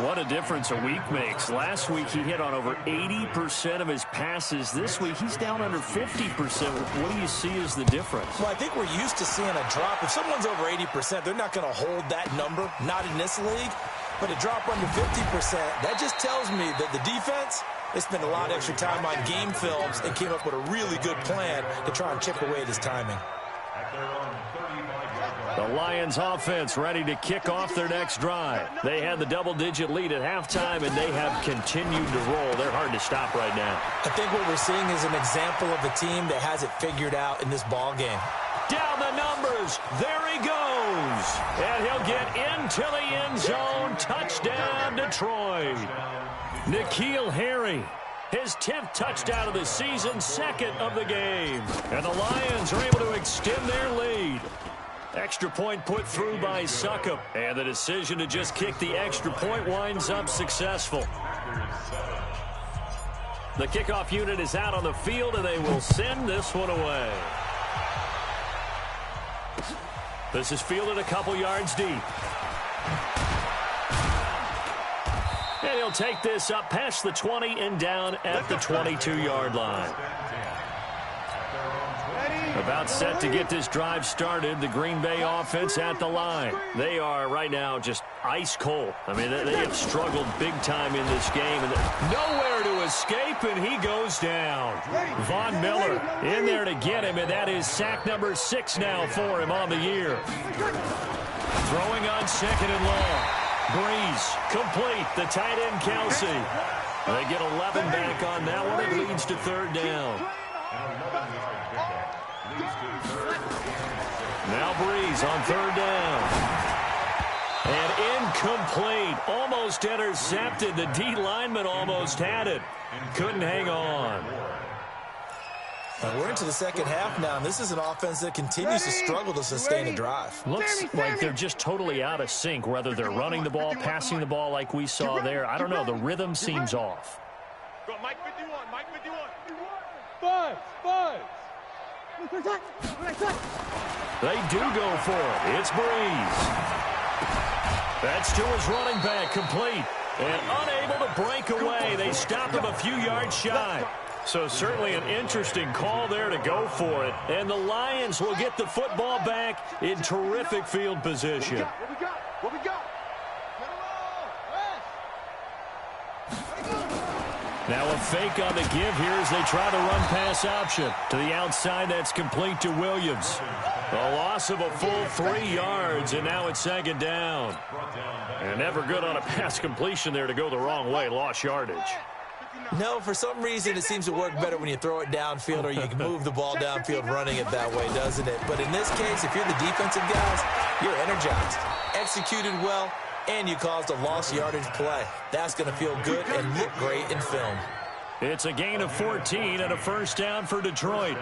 What a difference a week makes. Last week he hit on over 80% of his passes. This week he's down under 50%. What do you see as the difference? Well, I think we're used to seeing a drop. If someone's over 80%, they're not going to hold that number, not in this league. But a drop under 50%, that just tells me that the defense, they spent a lot of extra time on game films and came up with a really good plan to try and chip away at his timing. The Lions offense ready to kick off their next drive. They had the double-digit lead at halftime, and they have continued to roll. They're hard to stop right now. I think what we're seeing is an example of a team that has it figured out in this ball game. Down the numbers. There he goes. And he'll get into the end zone. Touchdown, Detroit. N'Keal Harry. His 10th touchdown of the season, 2nd of the game. And the Lions are able to extend their lead. Extra point put through by Succop. And the decision to just kick the extra point winds up successful. The kickoff unit is out on the field, and they will send this one away. This is fielded a couple yards deep. And he'll take this up past the 20 and down at the 22-yard line. About set to get this drive started, the Green Bay offense at the line. They are right now just ice cold. I mean, they have struggled big time in this game. And nowhere to escape, and he goes down. Von Miller in there to get him, and that is sack number 6 now for him on the year. Throwing on 2nd and long. Breeze complete, the tight end Kelsey. They get 11 back on that one. It leads to 3rd down. Now Breeze on 3rd down. And incomplete. Almost intercepted. The D lineman almost had it. Couldn't hang on. We're into the second half now, and this is an offense that continues to struggle to sustain a drive. Looks like they're just totally out of sync, whether they're running the ball, passing the ball like we saw there. I don't know. The rhythm seems off. Go, Mike 51, Mike 51. Five. They do go for it. It's Breeze. That's to his running back, complete. And unable to break away. They stop him a few yards shy. So certainly an interesting call there to go for it. And the Lions will get the football back in terrific field position. What we got? Now a fake on the give here as they try the run-pass option. To the outside, that's complete to Williams. A loss of a full 3 yards, and now it's 2nd down. And never good on a pass completion there to go the wrong way. Lost yardage. No, for some reason it seems to work better when you throw it downfield or you can move the ball downfield running it that way, doesn't it? But in this case, if you're the defensive guys, you're energized, executed well, and you caused a lost yardage play. That's going to feel good and look great in film. It's a gain of 14 and a 1st down for Detroit.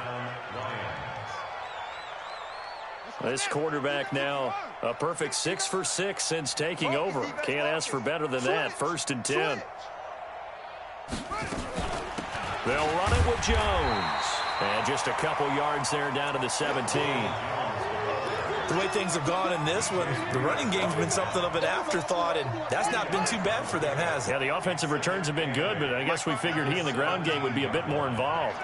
This quarterback now a perfect 6 for 6 since taking over. Can't ask for better than that. 1st and 10. They'll run it with Jones. And just a couple yards there down to the 17. The way things have gone in this one, the running game's been something of an afterthought, and that's not been too bad for them, has it? Yeah, the offensive returns have been good, but I guess we figured he in the ground game would be a bit more involved.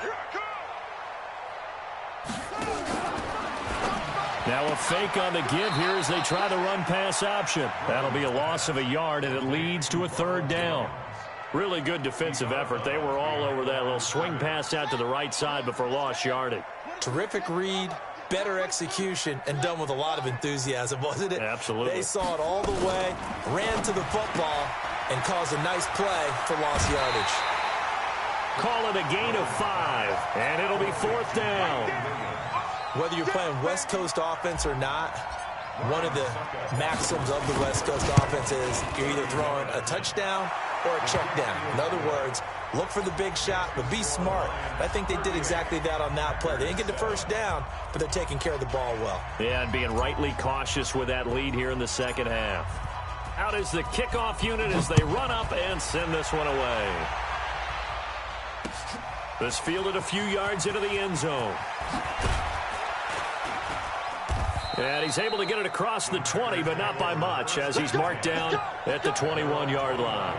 Now a fake on the give here as they try the run-pass option. That'll be a loss of a yard, and it leads to a 3rd down. Really good defensive effort. They were all over that little swing pass out to the right side before lost yardage. Terrific read, better execution, and done with a lot of enthusiasm, wasn't it? Absolutely. They saw it all the way, ran to the football, and caused a nice play for lost yardage. Call it a gain of 5, and it'll be 4th down. Whether you're playing West Coast offense or not, one of the maxims of the West Coast offense is you're either throwing a touchdown or a check down. In other words, look for the big shot, but be smart. I think they did exactly that on that play. They didn't get the 1st down, but they're taking care of the ball well. Yeah, and being rightly cautious with that lead here in the second half. Out is the kickoff unit as they run up and send this one away. This fielded a few yards into the end zone. And he's able to get it across the 20, but not by much, as he's marked down at the 21-yard line.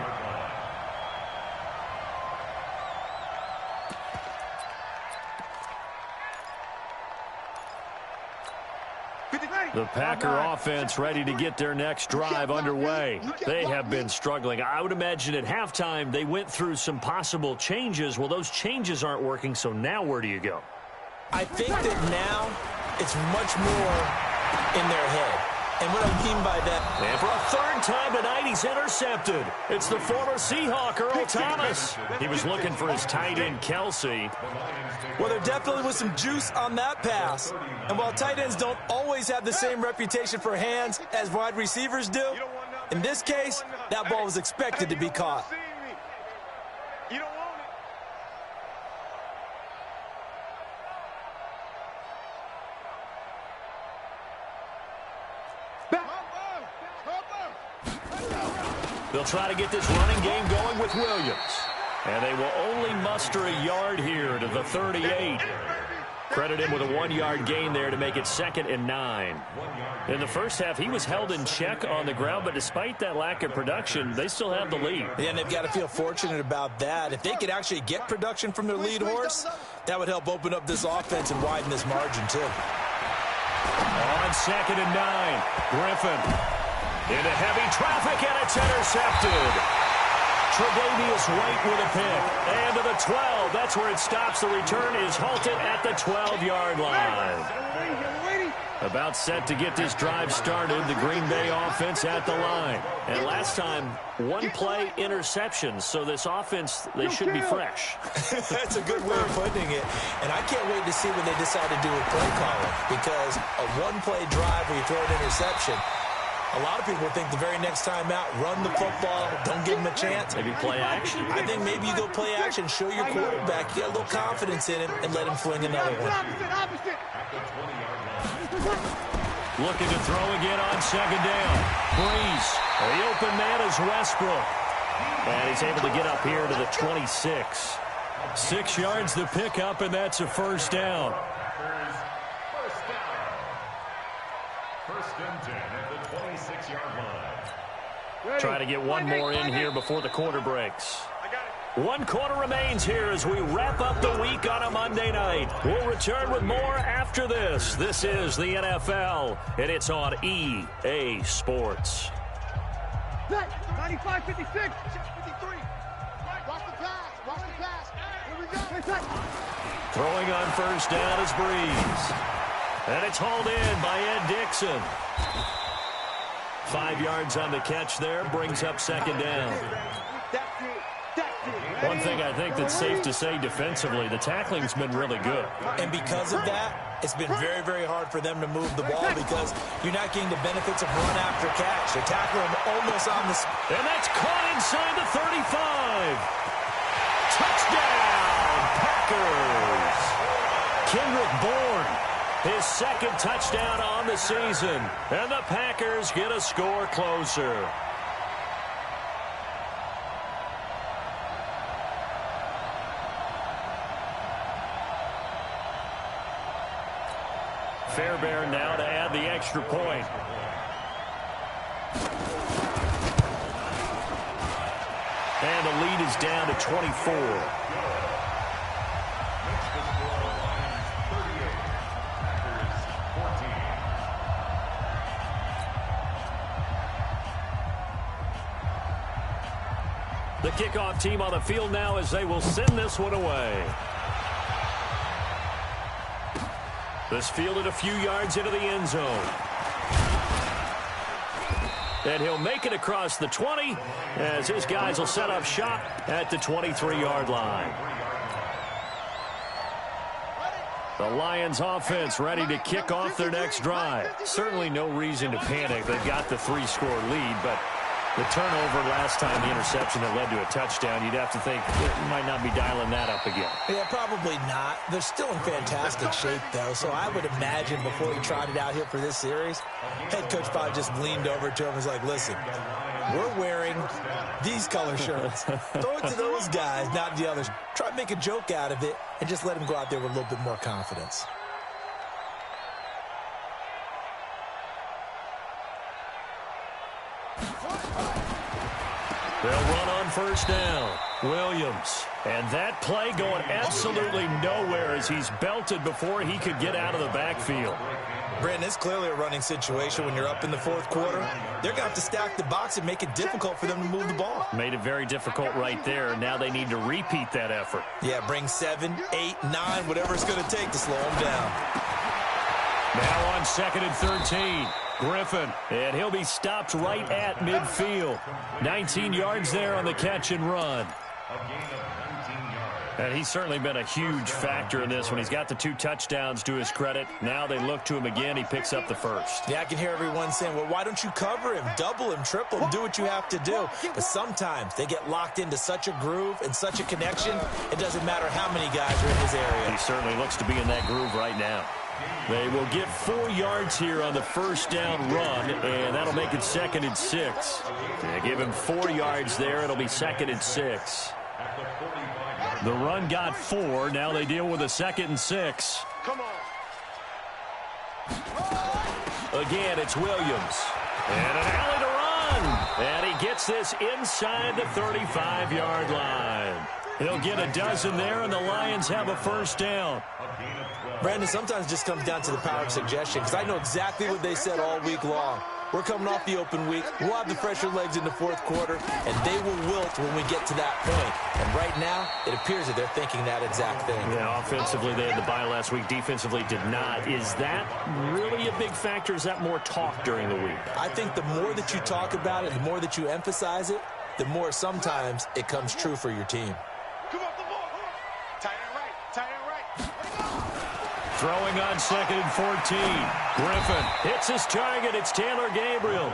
The Packer offense ready to get their next drive underway. They have been struggling. I would imagine at halftime they went through some possible changes. Well, those changes aren't working, so now where do you go? I think that now it's much more in their head. And what I mean by that... And for a 3rd time tonight, he's intercepted. It's the former Seahawk, Earl Thomas. He was looking for his tight end, Kelsey. Well, there definitely was some juice on that pass. And while tight ends don't always have the same reputation for hands as wide receivers do, in this case, that ball was expected to be caught. They'll try to get this running game going with Williams. And they will only muster a yard here to the 38. Credit him with a 1-yard gain there to make it 2nd and 9. In the first half, he was held in check on the ground, but despite that lack of production, they still have the lead. Yeah, and they've got to feel fortunate about that. If they could actually get production from their lead horse, that would help open up this offense and widen this margin, too. On 2nd and 9, Griffin into heavy traffic, and it's intercepted. Tre'Davious White with a pick. And to the 12. That's where it stops. The return is halted at the 12-yard line. About set to get this drive started. The Green Bay offense at the line. And last time, 1-play interceptions. So this offense, they should be fresh. That's a good way of putting it. And I can't wait to see what they decide to do with play calling. Because a 1-play drive where you throw an interception, a lot of people think the very next time out, run the football, don't give him a chance. Maybe play action. I think maybe you go play action, show your quarterback, you got a little confidence in him, and let him fling another one. Looking to throw again on 2nd down. Breeze. The open man is Westbrook. And he's able to get up here to the 26. 6 yards the pickup, and that's a 1st down. First and 10 at the 26-yard line. Try to get one more in here before the quarter breaks. 1 quarter remains here as we wrap up the week on a Monday night. We'll return with more after this. This is the NFL, and it's on EA Sports. 95, 56, 53. Watch the pass. Watch the pass. Here we go. Throwing on 1st down is Breeze. And it's hauled in by Ed Dixon. 5 yards on the catch there, brings up 2nd down. One thing I think that's safe to say defensively, the tackling's been really good. And because of that, it's been very, very hard for them to move the ball because you're not getting the benefits of run after catch. They're tackling almost on the... And that's caught inside the 35. Touchdown, Packers. Kendrick Bourne, his 2nd touchdown on the season. And the Packers get a score closer. Fairbairn now to add the extra point. And the lead is down to 24. The kickoff team on the field now as they will send this one away. This fielded a few yards into the end zone. And he'll make it across the 20 as his guys will set up shop at the 23-yard line. The Lions offense ready to kick off their next drive. Certainly no reason to panic. They've got the 3-score lead, but the turnover last time, the interception that led to a touchdown, you'd have to think it might not be dialing that up again. Yeah, probably not. They're still in fantastic shape, though, so I would imagine before he trotted out here for this series, head coach probably just leaned over to him and was like, listen, we're wearing these color shirts. Throw it to those guys, not the others. Try to make a joke out of it and just let him go out there with a little bit more confidence. They'll run on 1st down. Williams. And that play going absolutely nowhere as he's belted before he could get out of the backfield. Brandon, it's clearly a running situation when you're up in the 4th quarter. They're going to have to stack the box and make it difficult for them to move the ball. Made it very difficult right there. Now they need to repeat that effort. Yeah, bring 7, 8, 9, whatever it's going to take to slow them down. Now on 2nd and 13. Griffin, and he'll be stopped right at midfield. 19 yards there on the catch and run. And he's certainly been a huge factor in this when he's got the 2 touchdowns to his credit. Now they look to him again. He picks up the 1st. Yeah, I can hear everyone saying, well, why don't you cover him, double him, triple him, do what you have to do. But sometimes they get locked into such a groove and such a connection, it doesn't matter how many guys are in his area. He certainly looks to be in that groove right now. They will get 4 yards here on the first down run, and that'll make it 2nd and 6. They give him 4 yards there. It'll be 2nd and 6. The run got 4. Now they deal with a 2nd and 6. Come on. Again, it's Williams. And an alley to run. And he gets this inside the 35-yard line. He'll get a dozen there, and the Lions have a first down. Brandon, sometimes it just comes down to the power of suggestion, because I know exactly what they said all week long. We're coming off the open week. We'll have the fresher legs in the fourth quarter, and they will wilt when we get to that point. And right now, it appears that they're thinking that exact thing. Yeah, offensively, they had the bye last week. Defensively, did not. Is that really a big factor? Is that more talk during the week? I think the more that you talk about it, the more that you emphasize it, the more sometimes it comes true for your team. Come on, the ball. Tight end right. Tight end right. Throwing on 2nd and 14. Griffin hits his target. It's Taylor Gabriel.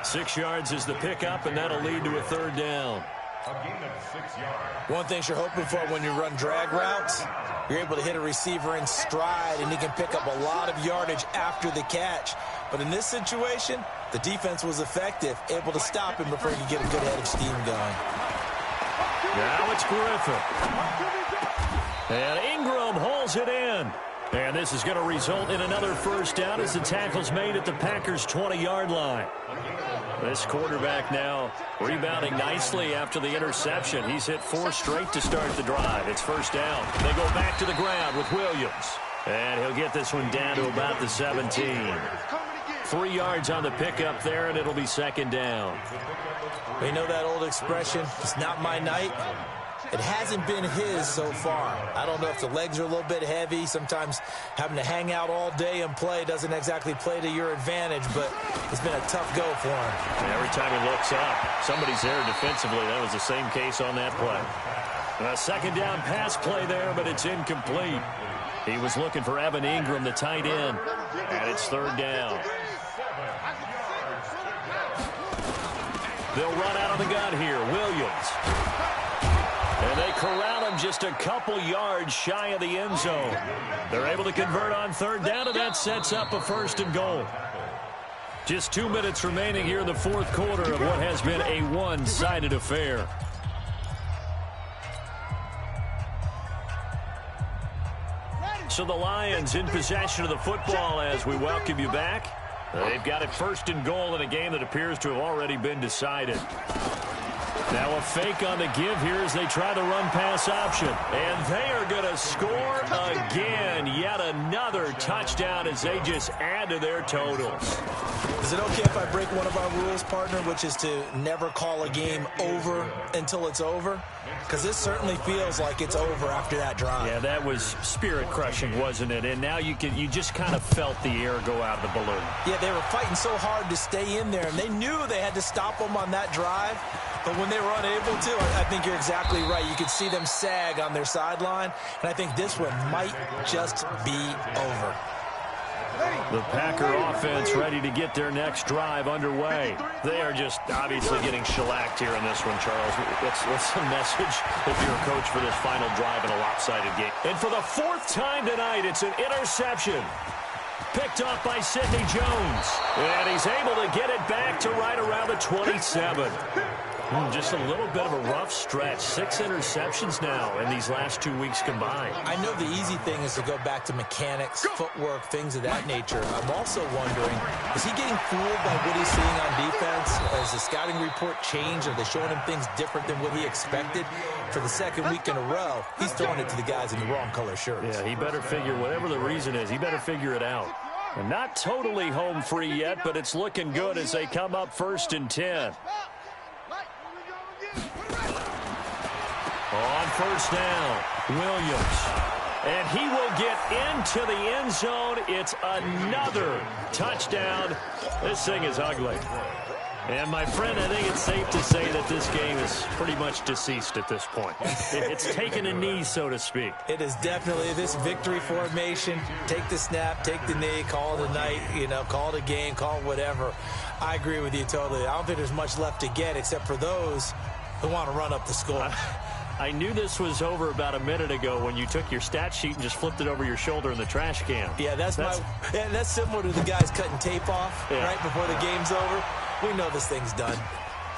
6 yards is the pickup, and that'll lead to a third down. A gain of 6 yards. One thing you're hoping for when you run drag routes, you're able to hit a receiver in stride, and he can pick up a lot of yardage after the catch. But in this situation, the defense was effective, able to stop him before he could get a good head of steam going. Now it's Griffin. And Ingram holds it in. And this is going to result in another first down as the tackle's made at the Packers' 20-yard line. This quarterback now rebounding nicely after the interception. He's hit 4 straight to start the drive. It's first down. They go back to the ground with Williams. And he'll get this one down to about the 17. 3 yards on the pickup there, and it'll be 2nd down. We know that old expression, it's not my night. It hasn't been his so far. I don't know if the legs are a little bit heavy. Sometimes having to hang out all day and play doesn't exactly play to your advantage, but it's been a tough go for him. Every time he looks up, somebody's there defensively. That was the same case on that play. A 2nd down pass play there, but it's incomplete. He was looking for Evan Ingram, the tight end, and it's 3rd down. They'll run out of the gun here. Williams. And they corral him just a couple yards shy of the end zone. They're able to convert on 3rd down, and that sets up a 1st and goal. Just 2 minutes remaining here in the fourth quarter of what has been a one-sided affair. So the Lions in possession of the football as we welcome you back. They've got it 1st and goal in a game that appears to have already been decided. Now a fake on the give here as they try the run-pass option. And they are going to score again. Yet another touchdown as they just add to their totals. Is it okay if I break one of our rules, partner, which is to never call a game over until it's over? Because this certainly feels like it's over after that drive. Yeah, that was spirit-crushing, wasn't it? And now you just kind of felt the air go out of the balloon. Yeah, they were fighting so hard to stay in there, and they knew they had to stop them on that drive. But when they were unable to, I think you're exactly right. You could see them sag on their sideline, and I think this one might just be over. The Packer offense ready to get their next drive underway. They are just obviously getting shellacked here in this one, Charles. What's the message if you're a coach for this final drive in a lopsided game? And for the 4th time tonight, it's an interception. Picked off by Sidney Jones. And he's able to get it back to right around the 27. Just a little bit of a rough stretch. 6 interceptions now in these last 2 weeks combined. I know the easy thing is to go back to mechanics, footwork, things of that nature. I'm also wondering, is he getting fooled by what he's seeing on defense? Has the scouting report changed? Are they showing him things different than what he expected? For the 2nd week in a row, he's throwing it to the guys in the wrong color shirts. Yeah, he better figure, whatever the reason is, he better figure it out. And not totally home free yet, but it's looking good as they come up 1st and 10. On 1st down, Williams. And he will get into the end zone. It's another touchdown. This thing is ugly. And, my friend, I think it's safe to say that this game is pretty much deceased at this point. It's taken a knee, so to speak. It is definitely this victory formation. Take the snap, take the knee, call it a night, call it a game, call it whatever. I agree with you totally. I don't think there's much left to get except for those who want to run up the score. I knew this was over about a minute ago when you took your stat sheet and just flipped it over your shoulder in the trash can. Yeah, that's similar to the guys cutting tape off right before the game's over. We know this thing's done.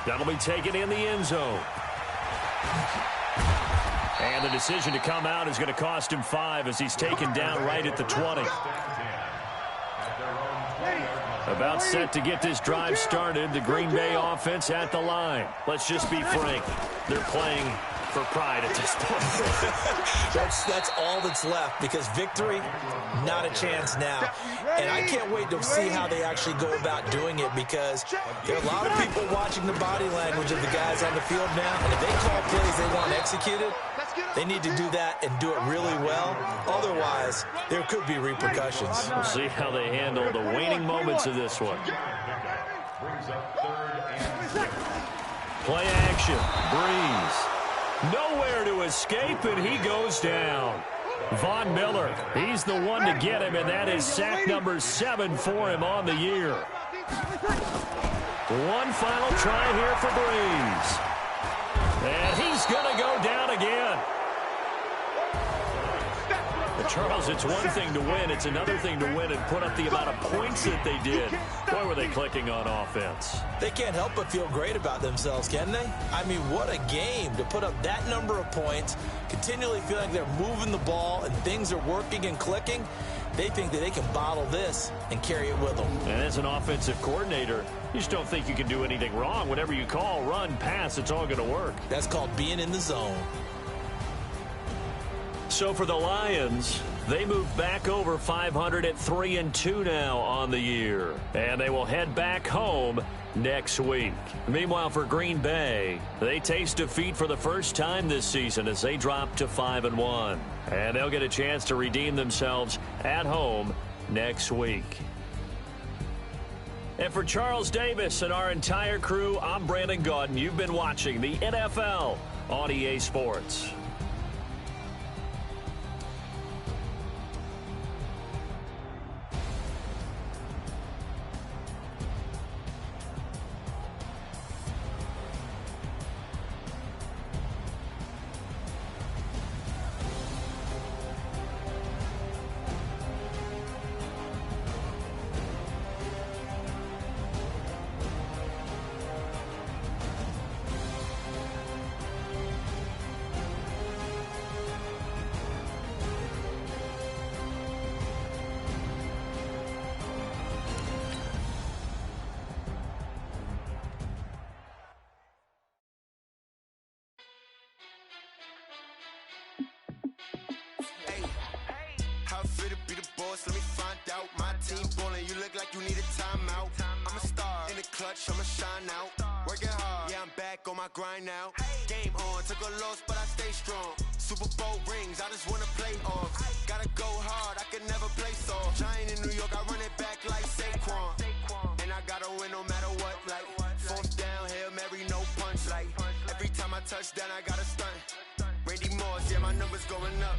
That'll be taken in the end zone. And the decision to come out is going to cost him 5 as he's taken down right at the 20. About set to get this drive started. The Green Bay offense at the line. Let's just be frank. They're playing for pride at this point. that's all that's left, because victory, not a chance now. And I can't wait to see how they actually go about doing it, because there are a lot of people watching the body language of the guys on the field now. And if they call plays they want executed, they need to do that and do it really well. Otherwise, there could be repercussions. We'll see how they handle the waning moments of this one. Play action. Breeze. Nowhere to escape, and he goes down. Von Miller, he's the one to get him, and that is sack number 7 for him on the year. One final try here for Breeze. And he's going to go down again. But Charles, it's one thing to win. It's another thing to win and put up the amount of points that they did. Boy, were they clicking on offense. They can't help but feel great about themselves, can they? I mean, what a game to put up that number of points, continually feeling like they're moving the ball and things are working and clicking. They think that they can bottle this and carry it with them. And as an offensive coordinator, you just don't think you can do anything wrong. Whatever you call, run, pass, it's all going to work. That's called being in the zone. So for the Lions, they move back over 500 at 3-2 now on the year. And they will head back home next week. Meanwhile, for Green Bay, they taste defeat for the first time this season as they drop to 5-1. And they'll get a chance to redeem themselves at home next week. And for Charles Davis and our entire crew, I'm Brandon Gaudin. You've been watching the NFL on EA Sports. Let me find out. My team ballin', you look like you need a timeout. I'm a star in the clutch, I'ma shine out. Working hard, yeah, I'm back on my grind now. Game on, took a loss, but I stay strong. Super Bowl rings, I just wanna play off. Gotta go hard, I can never play soft. Giant in New York, I run it back like Saquon. And I gotta win no matter what, like fourth down, Hail Mary, no punch. Like every time I touch down, I gotta stunt. Randy Moss, yeah, my numbers going up.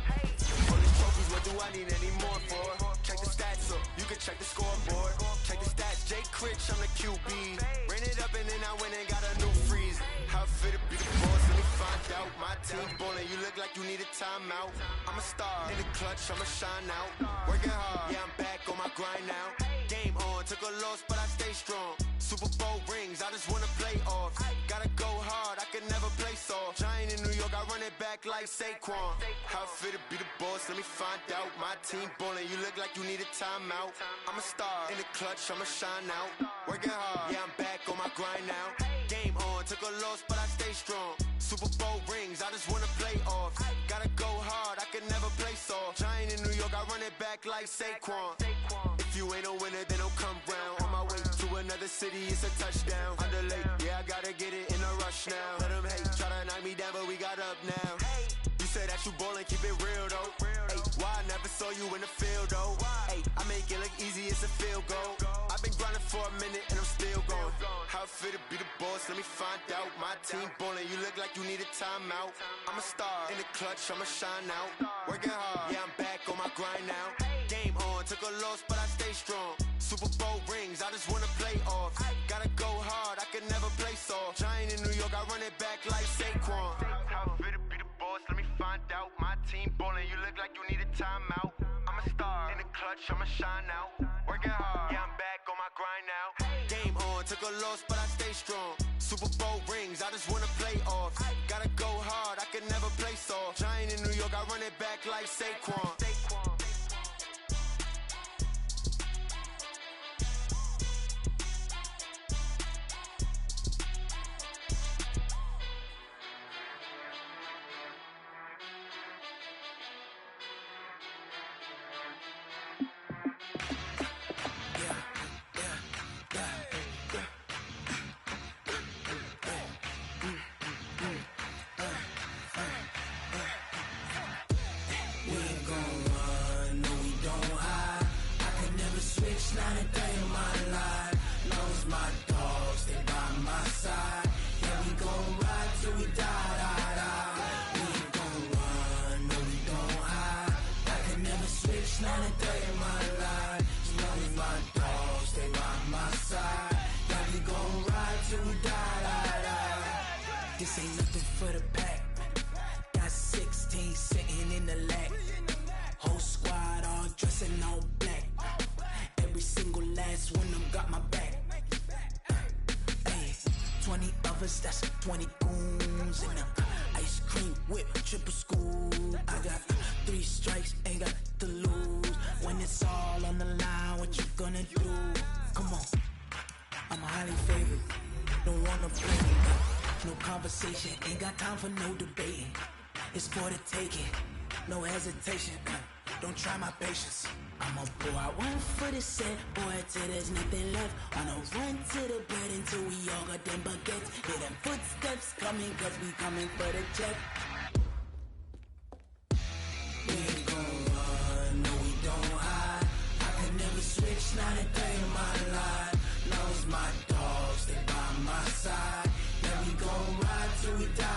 All these trophies, what do I need any more for? Check the stats up, you can check the scoreboard. Check the stats, Jake Critch, I'm the QB. Ran it up and then I went and got a new freeze. How fit to be the boss, let me find out. My team ballin', you look like you need a timeout. I'm a star in the clutch, I'ma shine out. Working hard, yeah, I'm back on my grind now. Game on, took a loss, but I stay strong. Super Bowl rings, I just wanna play off. Gotta go hard, I can never play soft. Giant in New York, I run it back like Saquon. How fit to be the boss, let me find out. My team ballin', you look like you need a timeout. I'm a star in the clutch, I'ma shine out. Working hard, yeah, I'm back on my grind now. Game on, took a loss, but I stay strong. Super Bowl rings, I just wanna play off. Gotta go hard, I can never play soft. Giant in New York, I run it back like Saquon. If you ain't a winner, then don't come round. On my way to another city, it's a touchdown. Underlay, yeah, I gotta get it in a rush now. Let them hate, try to knock me down, but we got up now. You say that you ballin', keep it real though. Hey, why I never saw you in the field though? Hey, I make it look easy, it's a field goal. I've been grinding for a minute and I'm still going. How fit to be the boss, let me find out. My team ballin', you look like you need a timeout. I'm a star in the clutch, I'ma shine out. Working hard, yeah, I'm back on my grind now. Game on, took a loss, but I stay strong. Super Bowl rings, I just wanna play off. Gotta go hard, I can never play soft. Giant in New York, I run it back like Saquon. How fit to be the bitch, I'ma shine out. Working hard, yeah, I'm back on my grind now. Game on, took a loss, but I stay strong. Super Bowl rings, I just wanna play off. Gotta go hard, I can never play soft. Giant in New York, I run it back like Saquon. This ain't nothing for the pack. Got 16 sitting in the lap. Whole squad all dressing all black. Every single last one of them got my back. Hey, 20 of us, that's 20 goons in the ice cream whip, triple school. I got 3 strikes, ain't got to lose. When it's all on the line, what you gonna do? Come on, I'm highly favored. Don't wanna play me. No conversation, ain't got time for no debating. It's for the taking, no hesitation. Don't try my patience. I'ma pour out one for the set, boy, till there's nothing left. On a run to the bed until we all got them baguettes. Hear them footsteps coming, cause we coming for the check. We ain't gon' run, no we don't hide. I can never switch, not a day in my life. Knows my dogs, they by my side. Yeah, we gon' ride till we die.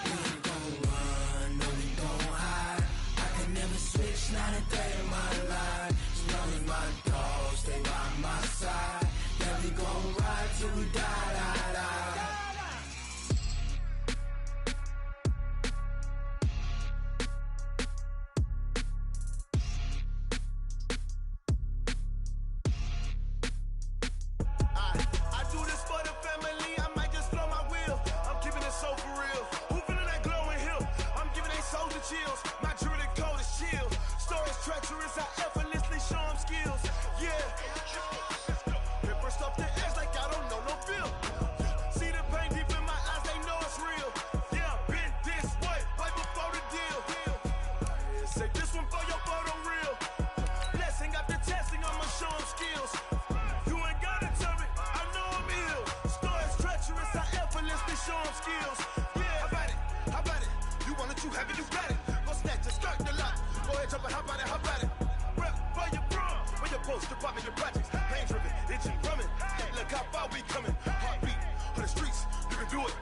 We ain't gon' run, no we don't hide. I can never switch, not a day in my life. As long as my dogs, they by my side. Yeah, we gon' ride till we die. I do this for the family, I might just blow my wheel. I'm keeping it so for real. Who feeling that glowing hill? I'm giving they soldier chills. My jewelry code is chill. Stories treacherous, I effortlessly show them skills. Yeah. Hit burst off the edge like I don't know no feel. See the pain deep in my eyes, they know it's real. Yeah, been this way, way before the deal. Say this one for your photo reel. Blessing after testing, I'ma show them skills. You ain't gotta tell me, I know I'm ill. Stories treacherous, I effortlessly show them skills. Yeah, how about it? You want it, you have it, you got it. Go snatch a skirt the lot. Go ahead, jump it, how about it? Rep for your bro, where your post, department, your projects. Pain driven, itching, drumming. Look how far we coming. Heartbeat on the streets, you can do it.